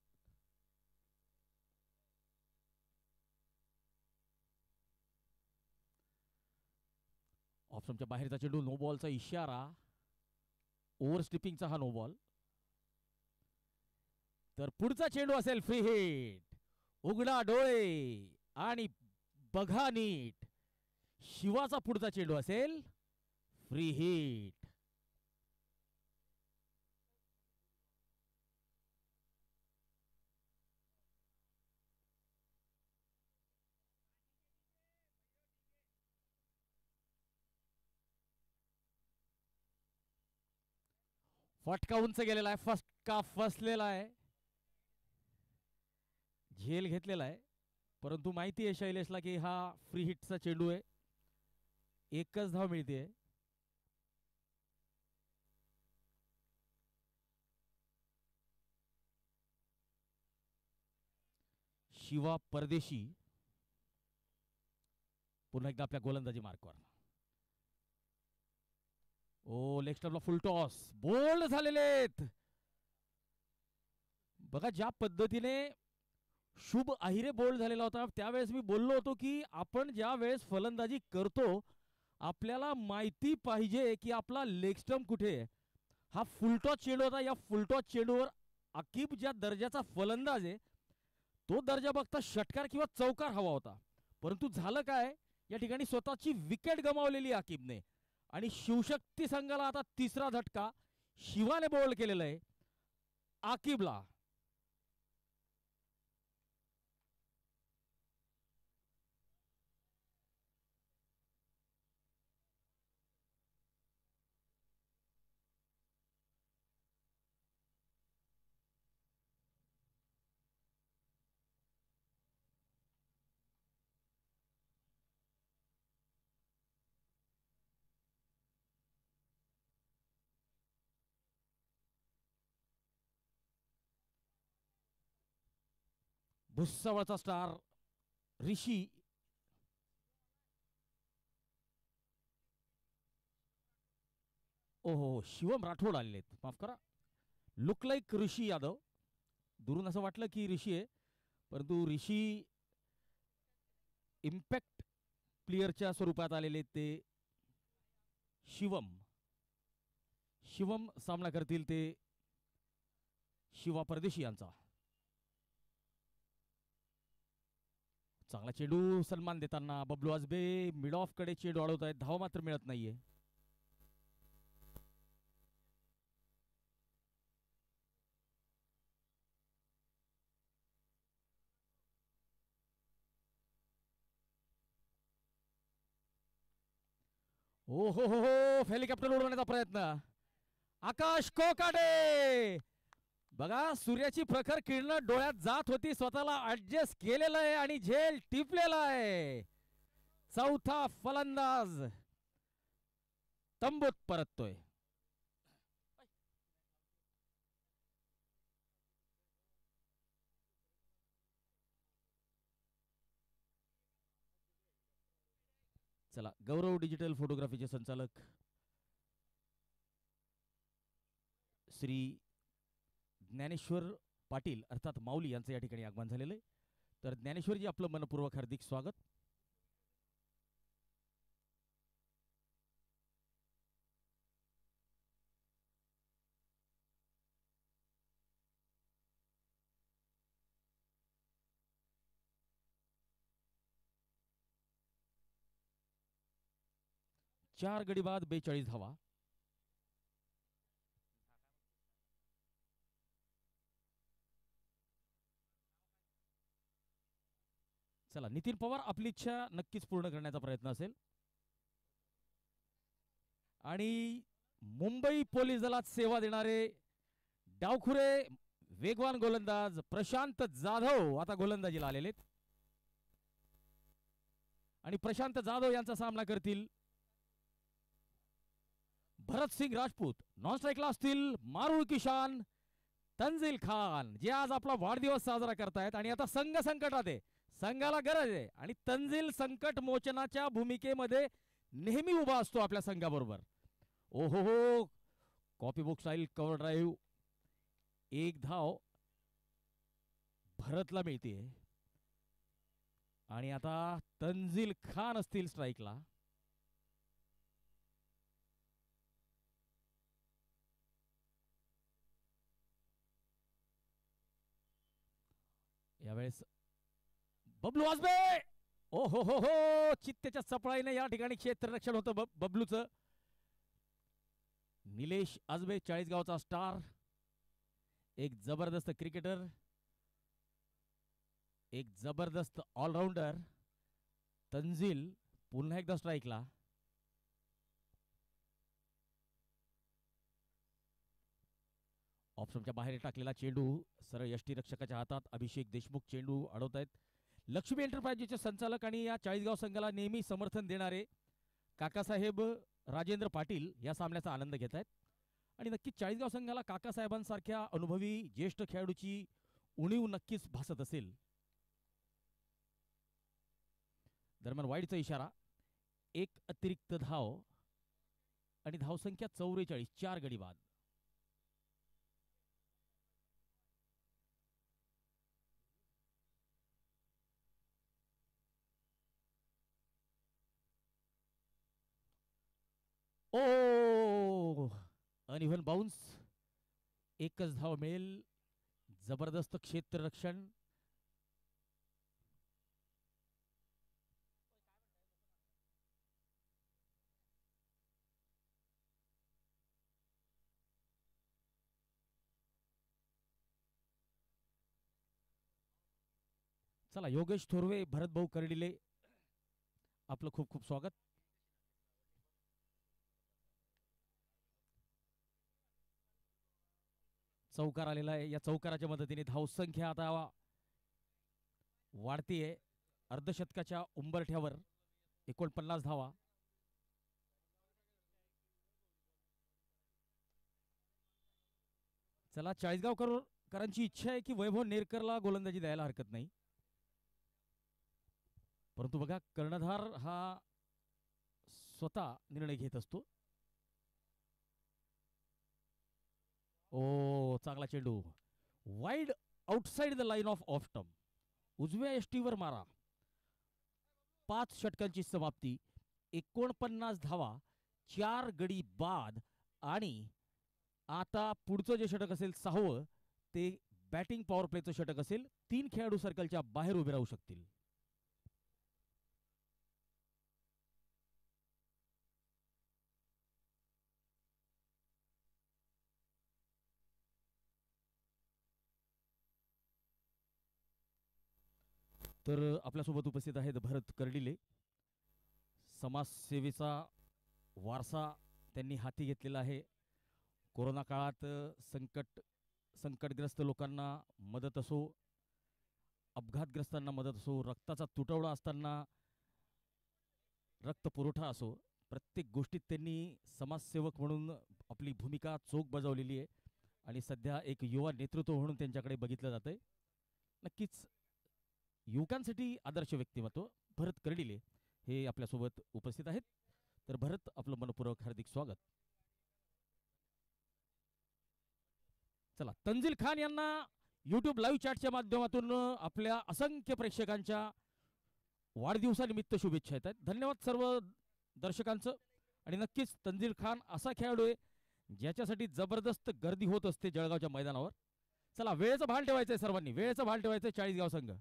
ऑप्शनच्या बाहेरचा चेंडू, नो बॉलचा इशारा. ओव्हर स्टिपिंगचा हा नो बॉल. तर पुढचा चेंडू असेल फ्री हिट. उघडा डोळे आणि बघा नीट, शिवाचा पुढचा चेंडू असेल फ्री हिट. फटका उंच गेलेला आहे, फटका फसलेला आहे, झेल घेतलेला आहे. परंतु माहिती आहे शैलेशला की हा फ्री हिटचा चेंडू आहे, एकच धाव मिळते. शिवा परदेशी पुन्हा एकदा आपल्या गोलंदाजी मार्कवर. ओ, लेग स्टंपला फुल टॉस, बोल्ड झालेले. बघा ज्या पद्धतीने शुभ आहिरे बोल्ड झालेला होता, त्यावेळेस मी बोललो होतो की आपण ज्या वेळेस फलंदाजी करतो आपल्याला माहिती पाहिजे की आपला लेग स्टंप कुठे आहे. हा फुलटॉस चेंडू होता. या फुलटॉस चेंडूवर आकिब ज्या दर्जाचा फलंदाज आहे तो दर्जा बघता षटकार किंवा चौकार हवा होता, परंतु झालं काय, या ठिकाणी स्वतःची विकेट गमावलेली आकिबने. आणि शिवशक्ती संघाला आता तिसरा झटका शिवाने बोल्ड केलेला आहे आकिबला. भुसावळचा स्टार ऋषी ओहो, शिवम राठोड आलेले आहेत, माफ करा, लुक लाईक ऋषी यादव. दुरून असं वाटलं की ऋषी आहे, परंतु ऋषी इम्पॅक्ट प्लेयरच्या स्वरूपात आलेले ते शिवम. शिवम सामना करतील ते शिवा परदेशी यांचा. चांगला चेंडू सन्मान देताना बबलू आजबे मिड ऑफ कडे चेंडू अडवत आहेत, धाव मात्र मिळत नाहीये. ओ हो हो हो, हेलिकॉप्टर उडवण्याचा प्रयत्न. आकाश कोकाटे बघा, सूर्याची प्रखर किरण डोळ्यात जात होती, स्वतःला ऍडजस्ट केलेलं आहे आणि झेल टिपलेला आहे. चौथा फलंदाज तंबूत परततोय. चला, गौरव डिजिटल फोटोग्राफीचे संचालक श्री ज्ञानेश्वर पाटील अर्थात माऊली यांचं या ठिकाणी आगमन झालेलं आहे. तर ज्ञानेश्वरजी, आपलं मनपूर्वक हार्दिक स्वागत. चार गडी बाद 42 धावा. चला, नितीन पवार, आपली इच्छा नक्कीच पूर्ण करण्याचा प्रयत्न असेल. आणि मुंबई पोलीस दलात सेवा देणारे डावखुरे वेगवान गोलंदाज प्रशांत जाधव आता गोलंदाजीला आलेले आहेत. आणि प्रशांत जाधव यांचा सामना करतील भरत सिंग राजपूत. नॉन स्ट्राईकला असतील मारुळ किशान, तंजील खान, जे आज आपला वाढदिवस साजरा करतायत आणि आता संघ संकटात आहे, संघाला गरज आहे आणि तंजील संकट मोचनाच्या भूमिकेमध्ये नेहमी उभा असतो आपल्या संघाबरोबर. ओहो हो, copy book style cover drive, एक धाव भरतला मिळते. आणि आता तंजील खान असतील स्ट्राईकला. यावेळेस बबलू आजबे, ओ हो हो हो, चित्तेच्या चपळाईने या ठिकाणी क्षेत्ररक्षण होतं बबलूचं. निलेश आजबे, चाळीसगावचा स्टार, एक जबरदस्त क्रिकेटर, एक जबरदस्त ऑलराऊंडर. तंजील पुन्हा एकदा स्ट्राईकला. ऑप्शनच्या बाहेर टाकलेला चेंडू सरळ यष्टीरक्षकाच्या हातात. अभिषेक देशमुख चेंडू अडवत आहेत. लक्ष्मी एंटरप्राइजेसचे संचालक आणि या चाळीसगाव संघाला नेहमी समर्थन देणारे काकासाहेब राजेंद्र पाटील या सामन्याचा आनंद घेत आहेत. आणि नक्कीच चाळीसगाव संघाला काकासाहेबांसारख्या अनुभवी ज्येष्ठ खेळाडूची उणीव नक्कीच भासत असेल. दरम्यान वाईडचा इशारा, एक अतिरिक्त धाव आणि धावसंख्या 44, 4 गडी बाद. ओ, अनइव्हन बाउन्स, एकच धाव मिळेल. जबरदस्त क्षेत्ररक्षण. चला, योगेश थोरवे, भरत भाऊ कर्डिले, आपलं खूप खूप स्वागत. चौकार आलेला आहे. या चौकाराच्या मदतीने धावसंख्या आता वाढतीये. अर्धशतकाच्या उंबरठ्यावर 49 धावा. चला, चाळीसगावकरांची इच्छा आहे की वैभव नेरकरला गोलंदाजी द्यायला हरकत नाही, परंतु बघा, कर्णधार हा स्वतः निर्णय घेत असतो. ओ, चांगला चेंडू wide outside the line off stump, उजव्या यष्टीवर मारा. 5 षटकांची समाप्ती, 49 धावा, 4 गडी बाद. आणि आता पुढचं जे षटक असेल 6वं, ते बॅटिंग पॉवर प्लेचं षटक असेल. 3 खेळाडू सर्कलच्या बाहेर उभे राहू शकतील. तर आपल्यासोबत उपस्थित आहेत भरत कर्डिले. समाजसेवेचा वारसा त्यांनी हाती घेतलेला आहे. कोरोना काळात संकटग्रस्त लोकांना मदत असो, अपघातग्रस्तांना मदत असो, रक्ताचा तुटवडा असताना रक्त पुरवठा असो, प्रत्येक गोष्टीत त्यांनी समाजसेवक म्हणून आपली भूमिका चोख बजावलेली आहे आणि सध्या एक युवा नेतृत्व म्हणून त्यांच्याकडे बघितलं जातं आहे. नक्कीच युवकांसाठी आदर्श व्यक्तिमत्व भरत कर्डिले हे आपल्यासोबत उपस्थित आहेत. तर भरत, आपलं मनपूर्वक हार्दिक स्वागत. चला, तंजील खान यांना यूट्यूब लाईव्ह चॅटच्या माध्यमातून आपल्या असंख्य प्रेक्षकांच्या वाढदिवसानिमित्त शुभेच्छा येत आहेत. धन्यवाद सर्व दर्शकांचं. आणि नक्कीच तंजील खान असा खेळाडू आहे ज्याच्यासाठी जबरदस्त गर्दी होत असते जळगावच्या मैदानावर. चला, वेळेचं भान ठेवायचं आहे सर्वांनी, वेळेचं भान ठेवायचं आहे. 40 गाव संघ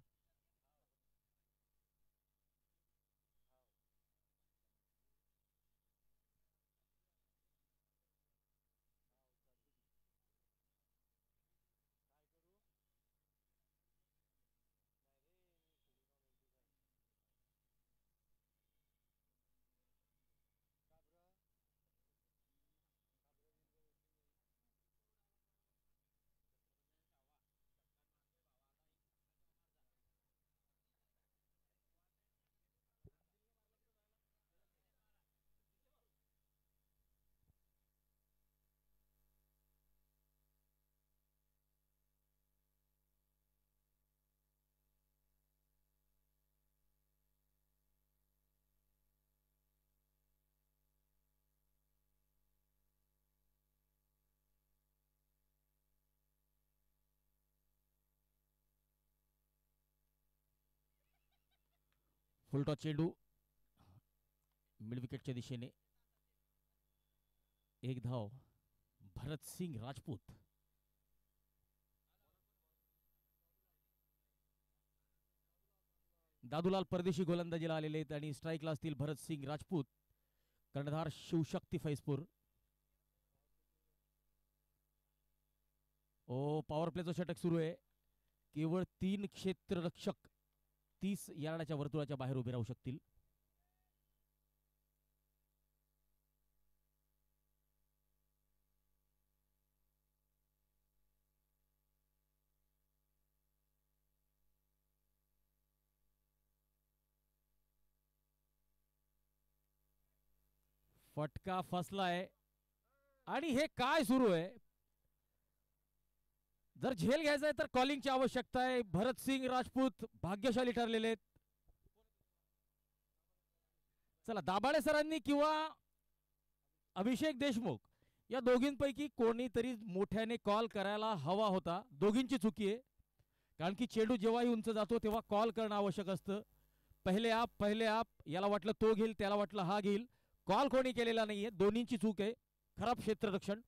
फुलटॉस चेंडू मिड विकेटच्या दिशेने. एक धाव भरत सिंग राजपूत. दादूलाल परदेशी गोलंदाजीला आलेले आहेत आणि स्ट्राईकला असतील भरत सिंग राजपूत. कर्णधार शिवशक्ती फैजपूर. पॉवर प्लेचं षटक सुरू आहे. केवळ 3 क्षेत्ररक्षक 30 यार्डाच्या वर्तुळाच्या बाहेर उभे राहू शकतील. फटका फसलाय आणि हे काय सुरू आहे. जर झेल घ्यायचा आहे तर कॉलिंगची आवश्यकता आहे. भरत सिंग राजपूत भाग्यशाली ठरलेले आहेत. चला, दाभाडे सरांनी किंवा अभिषेक देशमुख या दोघींपैकी कोणीतरी मोठ्याने कॉल करायला हवा होता. दोघींची चुकी आहे, कारण की चेंडू जेव्हाही उंच जातो तेव्हा कॉल करणं आवश्यक असतं. पहिले आप याला वाटलं तो घेईल, त्याला वाटलं हा घेईल. कॉल कोणी केलेला नाहीये. दोन्हींची चूक आहे. खराब क्षेत्ररक्षण.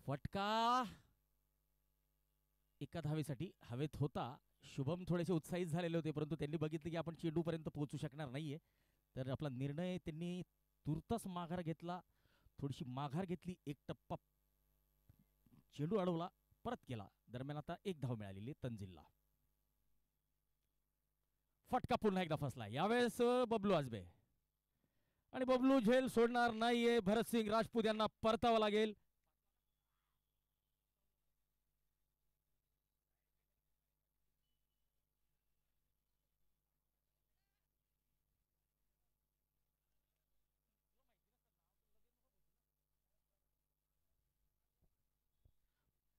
फटका एका धावेसाठी हवेत होता. शुभम थोडेसे उत्साहित झालेले होते, परंतु त्यांनी बघितलं की आपण चेंडूपर्यंत पोहोचू शकणार नाहीये. तर आपला निर्णय त्यांनी तुर्तास माघार घेतला. थोडीशी माघार घेतली, एक टप्पा चेंडू अडवला, परत केला. दरम्यान आता 1 धाव मिळालेली तंजीलला. फटका पुन्हा एकदा फसला, यावेळेस बबलू आजबे. आणि बबलू झेल सोडणार नाहीये. भरत सिंग राजपूत यांना परतावं लागेल.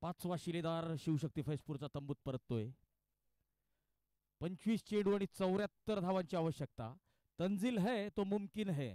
पाचवा शिलेदार शिवशक्ती फैजपूरचा तंबूत परततोय. 25 चेंडू आणि 74 धावांची आवश्यकता. तंजील है तो मुमकिन है.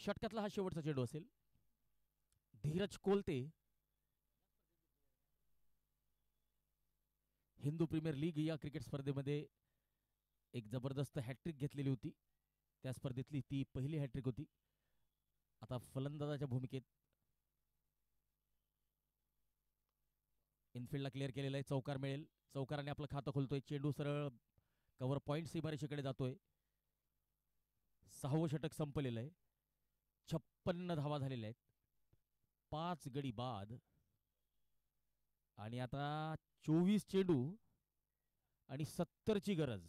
षटकातला हा शेवटचा चेंडू असेल. धीरज कोलते हिंदू प्रीमियर लीग या क्रिकेट स्पर्धेमध्ये एक जबरदस्त हॅट्रिक घेतलेली होती. त्या स्पर्धेतली ती पहिली हॅट्रिक होती. आता फलंदाजाच्या भूमिकेत इनफिल्डला क्लिअर केलेला आहे. चौकार मिळेल. चौकाराने आपलं खातं खोलतोय. चेंडू सरळ कव्हर पॉइंट सीमारेषेकडे जातोय. 6वं षटक संपलेलं आहे. 56 धावा झालेल्या आहेत. 5 गडी बाद आणि आता 24 चेंडू आणि 70ची गरज.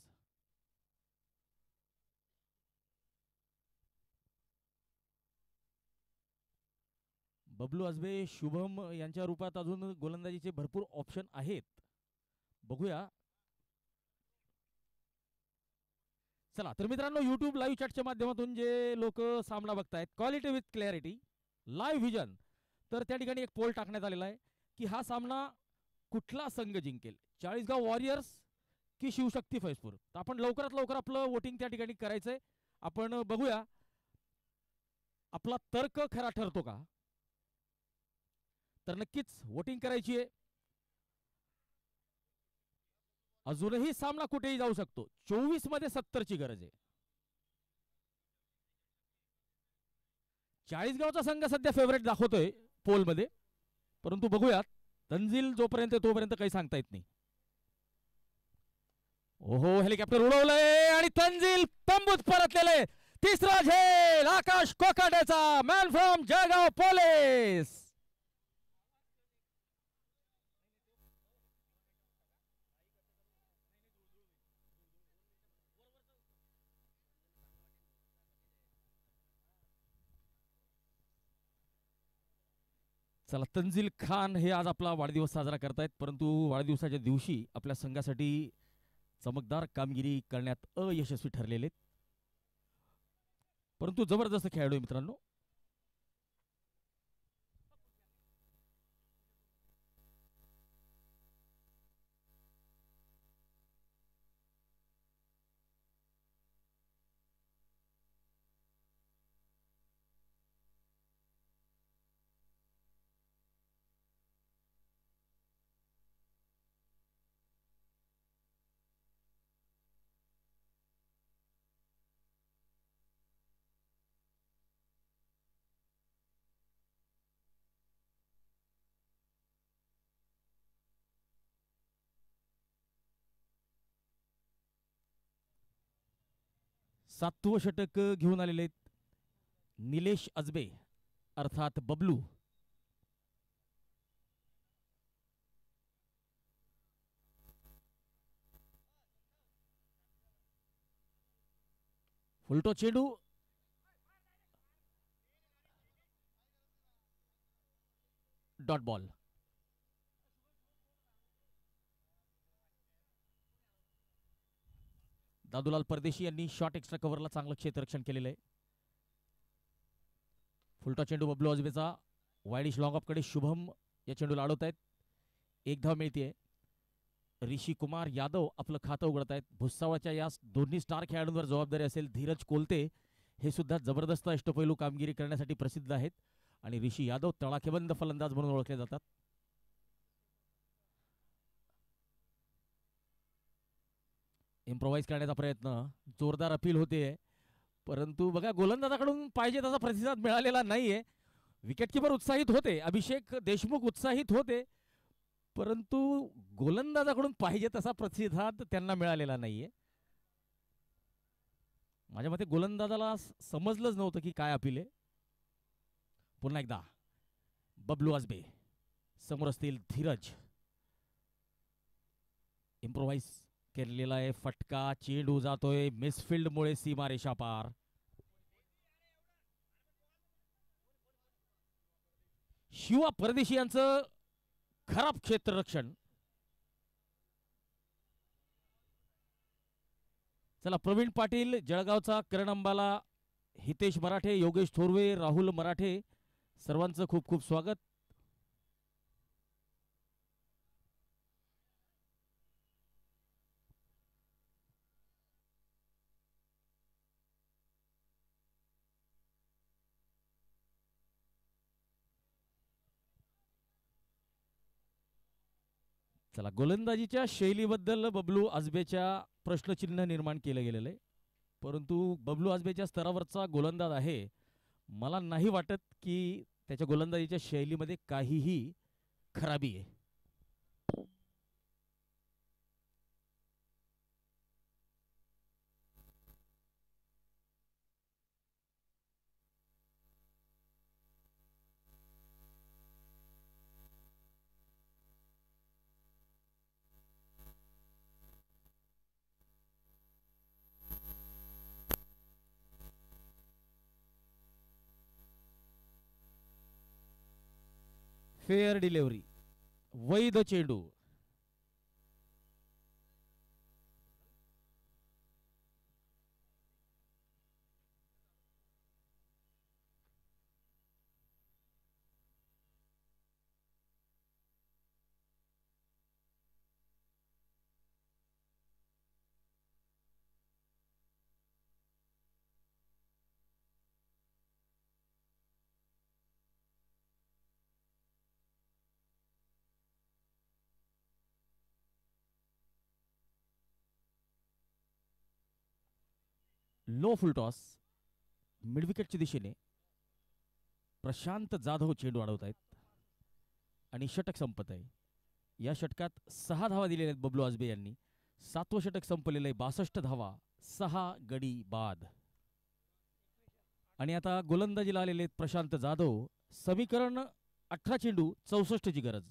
बबलू आजबे शुभम यांच्या रूपात अजून गोलंदाजीचे भरपूर ऑप्शन आहेत. बघूया. चला तर मित्रांनो, युट्यूब लाईव्ह चॅटच्या माध्यमातून जे लोक सामना बघतायत, quality with clarity live vision, तर त्या ठिकाणी एक पोल टाकण्यात आलेला आहे की हा सामना कुठला संघ जिंकेल, चाळीसगाव वॉरियर्स की शिवशक्ती फैजपूर. तर आपण लवकरात लवकर आपलं वोटिंग त्या ठिकाणी करायचंय. आपण बघूया आपला तर्क खरा ठरतो का. तर नक्कीच वोटिंग करायची आहे. अजूनही सामना कुठेही जाऊ शकतो. 24 मध्ये 70ची गरज आहे. चाळीसगावचा संघ सध्या फेवरेट दाखवतोय पोल मध्ये, परंतु बघूयात तंजील जोपर्यंत तोपर्यंत काही सांगता येत नाही. ओहो, हेलिकॉप्टर उडवलंय आणि तंजील तंबूत परतलेले. तिसरा झेल आकाश कोकाटेचा, मॅन फ्रॉम जळगाव पोलीस. चला, तंजील खान हे आज आपला वाढदिवस साजरा करतायत, परंतु वाढदिवसाच्या दिवशी आपल्या संघासाठी चमकदार कामगिरी करण्यात अयशस्वी ठरलेले, परंतु जबरदस्त खेळाडू मित्रांनो. सातवं षटक घेऊन आलेले आहेत निलेश अजबे अर्थात बबलू. फुलटो चेंडू डॉट बॉल. दादूलाल परदेशी यांनी शॉर्ट एक्स्ट्रा कव्हरला चांगलं क्षेत्ररक्षण केलेलं आहे. फुलटा चेंडू बबलू अजबेचा. वाईडिश लॉंग ऑफ कडे शुभम या चेंडूला अडवत आहेत. एक धाव मिळतीये. ऋषी कुमार यादव आपलं खातं उघडत आहेत. भुसावळच्या या दोन्ही स्टार खेळाडूंवर जबाबदारी असेल. धीरज कोलते हे सुद्धा जबरदस्त अष्टपैलू कामगिरी करण्यासाठी प्रसिद्ध आहेत आणि ऋषी यादव तळाखेबंद फलंदाज म्हणून ओळखले जातात. इम्प्रोवाइज करण्याचा प्रयत्न, जोरदार अपील होते, परंतु बघा गोलंदाजाकडून पाहिजे तसा प्रतिसाद मिळालेला नाहीये. विकेटकीपर उत्साहित होते, अभिषेक देशमुख उत्साहित होते, परंतु गोलंदाजाकडून पाहिजे तसा प्रतिसाद त्यांना मिळालेला नाहीये. माझ्या मते गोलंदाजाला समजलंच नव्हतं की काय अपील आहे. पुन्हा एकदा बबलू आजबे समोर असतील. धीरज इम्प्रोवाइज केलेला आहे. फटका चेंडू जातोय मिसफिल्ड मुळे सीमारेषा पार. शिवा परदेशी यांचं खराब क्षेत्ररक्षण. चला, प्रवीण पाटील जळगावचा, करण अंबाला, हितेश मराठे, योगेश थोरवे, राहुल मराठे सर्वांचं खूप खूप स्वागत. चला, गोलंदाजीच्या शैलीबद्दल बबलू आजबेच्या प्रश्नचिन्ह निर्माण केलं गेलेलं आहे, परंतु बबलू आजबेच्या स्तरावरचा गोलंदाज आहे. मला नाही वाटत की त्याच्या गोलंदाजीच्या शैलीमध्ये काहीही खराबी आहे. फेअर डिलिव्हरी, वैध चेंडू. लो फुल टॉस, मिडविकेटच्या दिशेने प्रशांत जाधव चेंडू अडवत आहेत आणि षटक संपत आहे. या षटकात 6 धावा दिलेल्या आहेत बबलू आजबे यांनी. 7वं षटक संपलेलं आहे, 62 धावा, 6 गडी बाद. आणि आता गोलंदाजीला आलेले आहेत प्रशांत जाधव. समीकरण 18 चेंडू 64 ची गरज.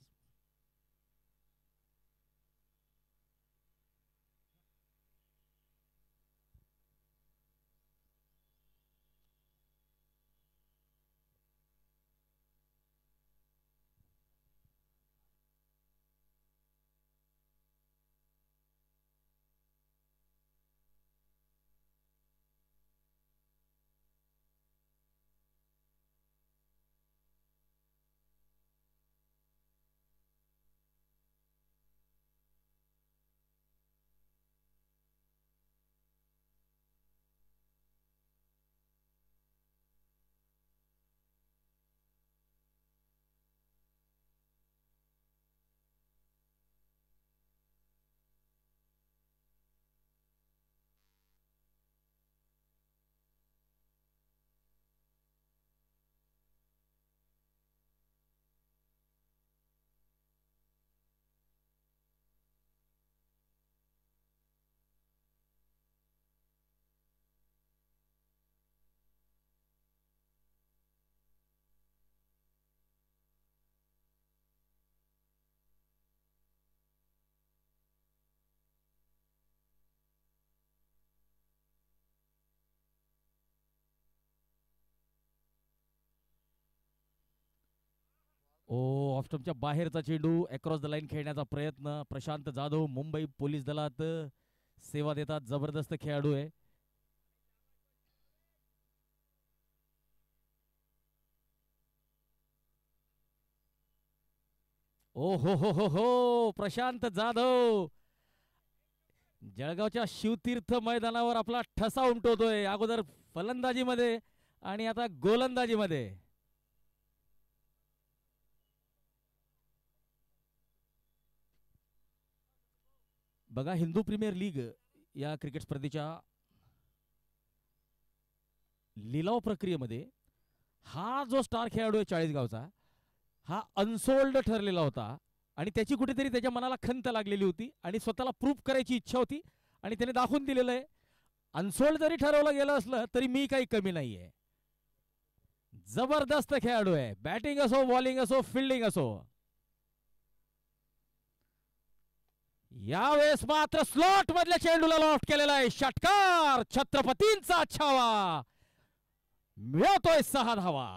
ओ, ऑफस्टंपच्या बाहेरचा चेंडू, अक्रॉस द लाईन खेळण्याचा प्रयत्न. प्रशांत जाधव मुंबई पोलीस दलात सेवा देतात, जबरदस्त खेळाडू आहे. ओ हो हो हो हो, प्रशांत जाधव जळगावच्या शिवतीर्थ मैदानावर आपला ठसा उमटवतोय. अगोदर फलंदाजीमध्ये आणि आता गोलंदाजीमध्ये. बघा, हिंदू प्रीमियर लीग या क्रिकेट स्पर्धेच्या लिलाव प्रक्रियेमध्ये हा जो स्टार खेळाडू आहे चाळीसगावचा, हा अनसोल्ड ठरलेला होता आणि त्याची कुठेतरी त्याच्या मनाला खंत लागलेली होती आणि स्वतःला प्रूफ करायची इच्छा होती आणि त्याने दाखवून दिलेलं आहे. अनसोल्ड जरी ठरवलं गेलं असलं तरी मी काही कमी नाहीये. जबरदस्त खेळाडू आहे, बॅटिंग असो, बॉलिंग असो, फिल्डिंग असो. यावेळेस मात्र स्लॉट मधल्या चेंडूला लॉफ्ट केलेला आहे. षटकार, छत्रपतींचा छावा, मिळतोय 6 धावा.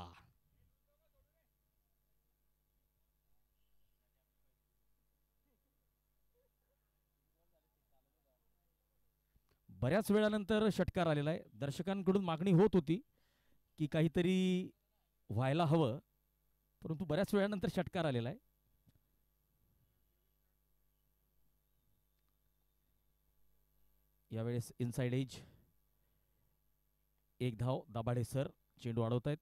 बऱ्याच वेळानंतर षटकार आलेला आहे. दर्शकांकडून मागणी होत होती की काहीतरी व्हायला हवं, परंतु बऱ्याच वेळानंतर षटकार आलेला आहे. यावेळेस इनसाइड एज, 1 धाव. दाभाडे सर चेंडू अडवत आहेत.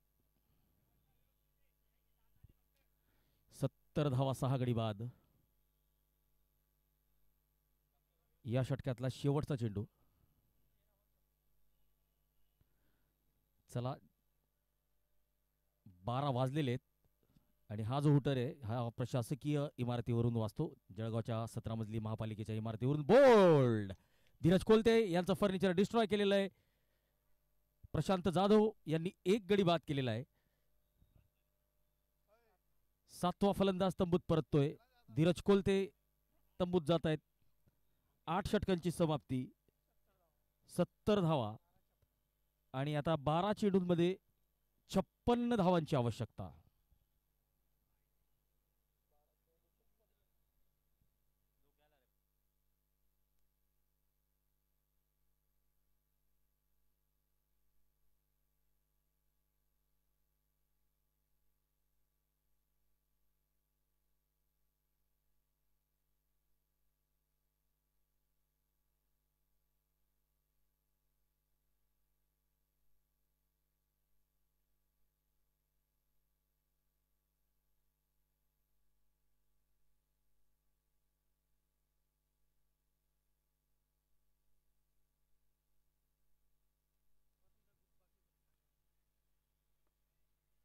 70 धावा, 6 गडी बाद. या षटकातला शेवटचा चेंडू. चला 12 वाजलेले आहेत आणि हा जो हुटर आहे हा प्रशासकीय इमारतीवरून वाजतो. जळगावच्या 17 मजली महापालिकेच्या इमारतीवरून. बोल्ड धीरज कोलते यांचं फर्निचर डिस्ट्रॉय केलेलं आहे. प्रशांत जाधव यांनी 1 गडी बाद केलेला आहे. 7वा फलंदाज तंबूत परततोय. धीरज कोलते तंबूत जात आहेत. 8 षटकांची समाप्ती, 70 धावा आणि आता 12 चेंडूंमध्ये 56 धावांची आवश्यकता.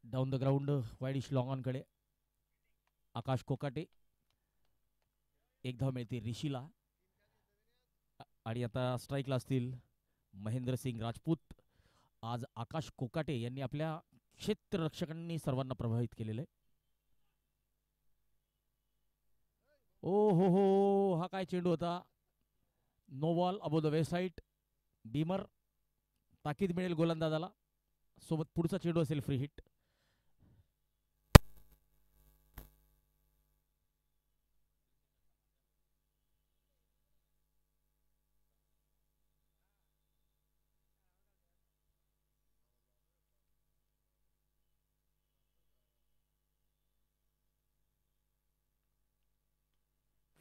Down the ground widish long on कडे आकाश कोकाटे. 1 धाव मिळते ऋषीला आणि आता स्ट्राईकला असतील महेंद्रसिंग राजपूत. आज आकाश कोकाटे यांनी आपल्या क्षेत्ररक्षकांनी सर्वांना प्रभावित केलेलं आहे. ओ हो, हा काय चेंडू होता. No ball above the website. Beamer ताकीद मिळेल गोलंदाजाला. सोबत पुढचा चेंडू असेल फ्री हिट.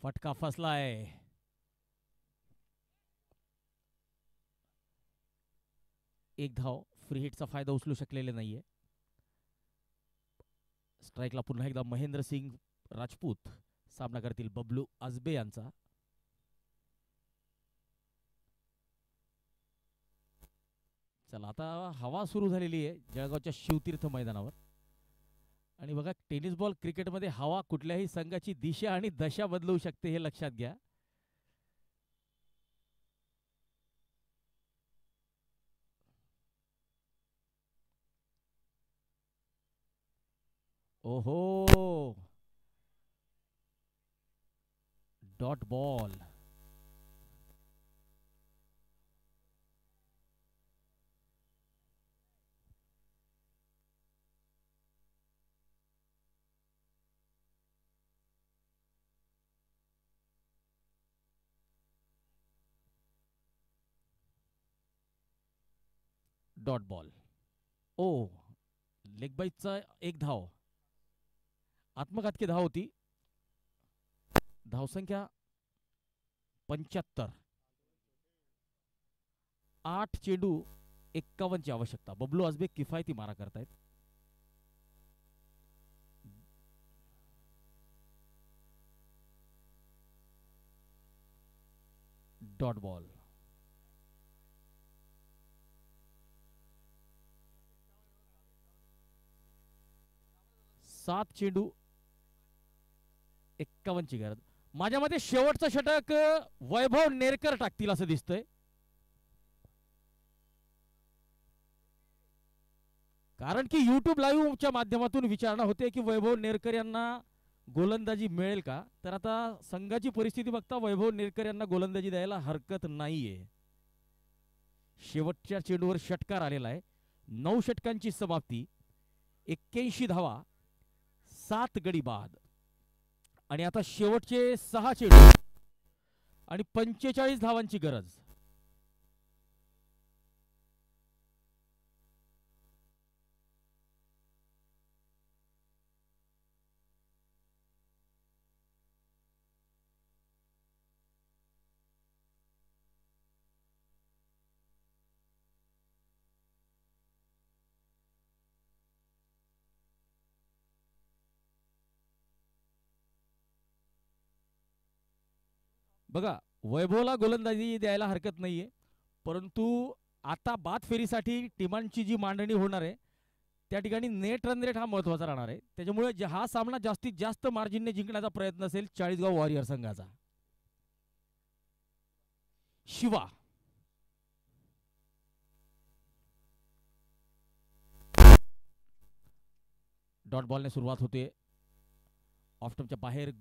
फटका फसलाय. एक धाव. फ्री हिटचा फायदा उचलू शकलेले नाहीये. स्ट्राईकला पुन्हा एकदा महेंद्रसिंग राजपूत. सामना करतील बबलू आजबे यांचा. चला आता हवा सुरू झालेली आहे जळगावच्या शिवतीर्थ मैदानावर. आणि बघा टेनिस बॉल क्रिकेटमध्ये हवा कुठल्याही संघाची दिशा आणि दशा बदलू शकते हे लक्षात घ्या. ओहो, डॉट बॉल. Dot ball. ओ, लेग बाईटचा 1 धाव. आत्मघातकी धाव होती. धावसंख्या 75. 8 चेंडू 51 ची आवश्यकता. बबलू आजबे किफायती मारा करतायत. Dot ball. सात चेंडू 51 ची गरज. माझ्या मते शेवटचं षटक वैभव नेरकर टाकतील असं दिसतंय. कारण की युट्यूब लाईव्हच्या माध्यमातून विचारणा होते की वैभव नेरकर यांना गोलंदाजी मिळेल का. तर आता संघाची परिस्थिती बघता वैभव नेरकर यांना गोलंदाजी द्यायला हरकत नाहीये. शेवटच्या चेंडूवर षटकार आलेला आहे. 9 षटकांची समाप्ती, 81 धावा, 7 गडी बाद. आणि आता शेवटचे 6 चेंडू आणि 45 धावांची गरज. बघा वैभवला गोलंदाजी द्यायला हरकत नाहीये, परंतु आता बाद फेरीसाठी टीमांची जी मांडणी होणार आहे त्या ठिकाणी नेट रन रेट हा महत्वाचा राहणार आहे. त्याच्यामुळे हा सामना जास्तीत जास्त मार्जिनने जिंकण्याचा प्रयत्न असेल चाळीसगाव वॉरियर संघाचा. शिवा डॉट बॉलने सुरुवात होते. ऑफस्टंपच्या बाहेर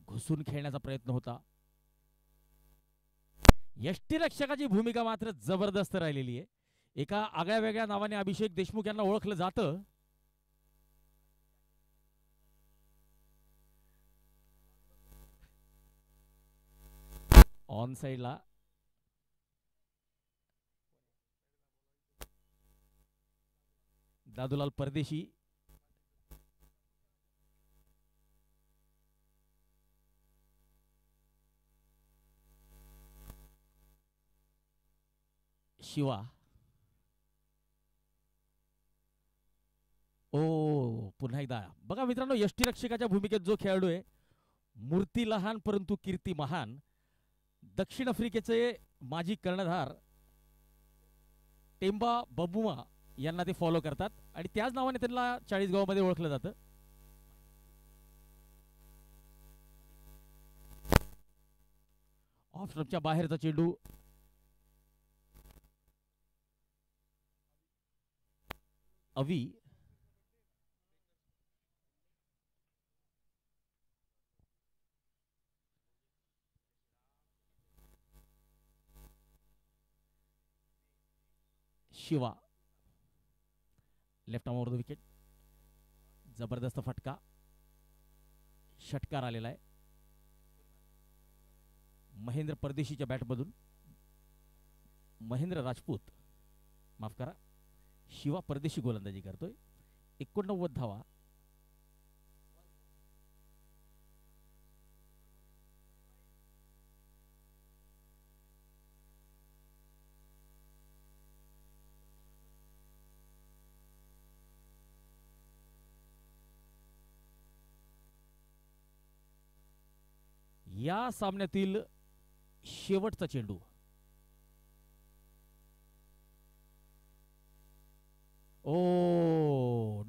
घुसून खेळण्याचा प्रयत्न होता. यष्टीरक्षकाची भूमिका मात्र जबरदस्त राहिलेली आहे. एका आगळ्या वेगळ्या नावाने अभिषेक देशमुख यांना ओळखलं जातं. ऑन साइडला दादूलाल परदेशी. शिवा पुन्हा एकदा बघा मित्रांनो, यष्टीरक्षकाच्या भूमिकेत जो खेळाडू आहे, मूर्ती लहान परंतु कीर्ती महान. दक्षिण आफ्रिकेचे माजी कर्णधार टेम्बा बबुमा यांना ते फॉलो करतात आणि त्याच नावाने त्यांना चाळीसगाव मध्ये ओळखलं जातं. ऑफ स्टंपच्या बाहेरचा चेंडू Avi Shiva left arm over the wicket. जबरदस्त फटका, षटकार आलेला आहे महेंद्र परदेशीच्या बॅटमधून. महेंद्र राजपूत, माफ करा, शिवा परदेशी गोलंदाजी करतोय. 89 धावा. या सामन्यातील शेवटचा चेंडू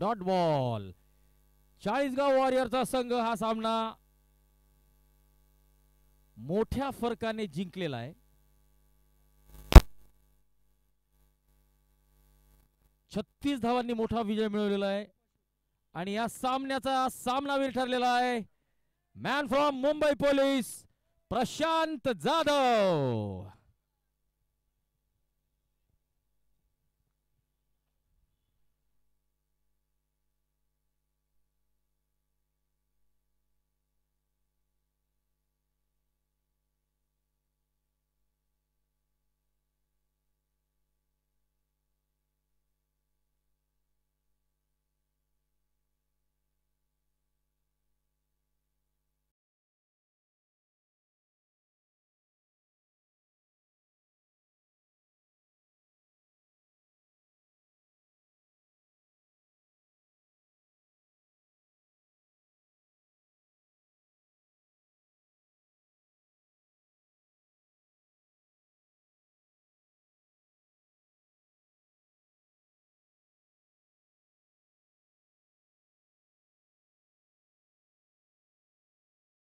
डॉट बॉल. चाळीसगाव वॉरियरचा संघ हा सामना मोठ्या फरकाने जिंकलेला आहे. 36 धावांनी मोठा विजय मिळवलेला आहे आणि या सामन्याचा सामनावीर ठरलेला आहे man from Mumbai police Prashant Jadhav.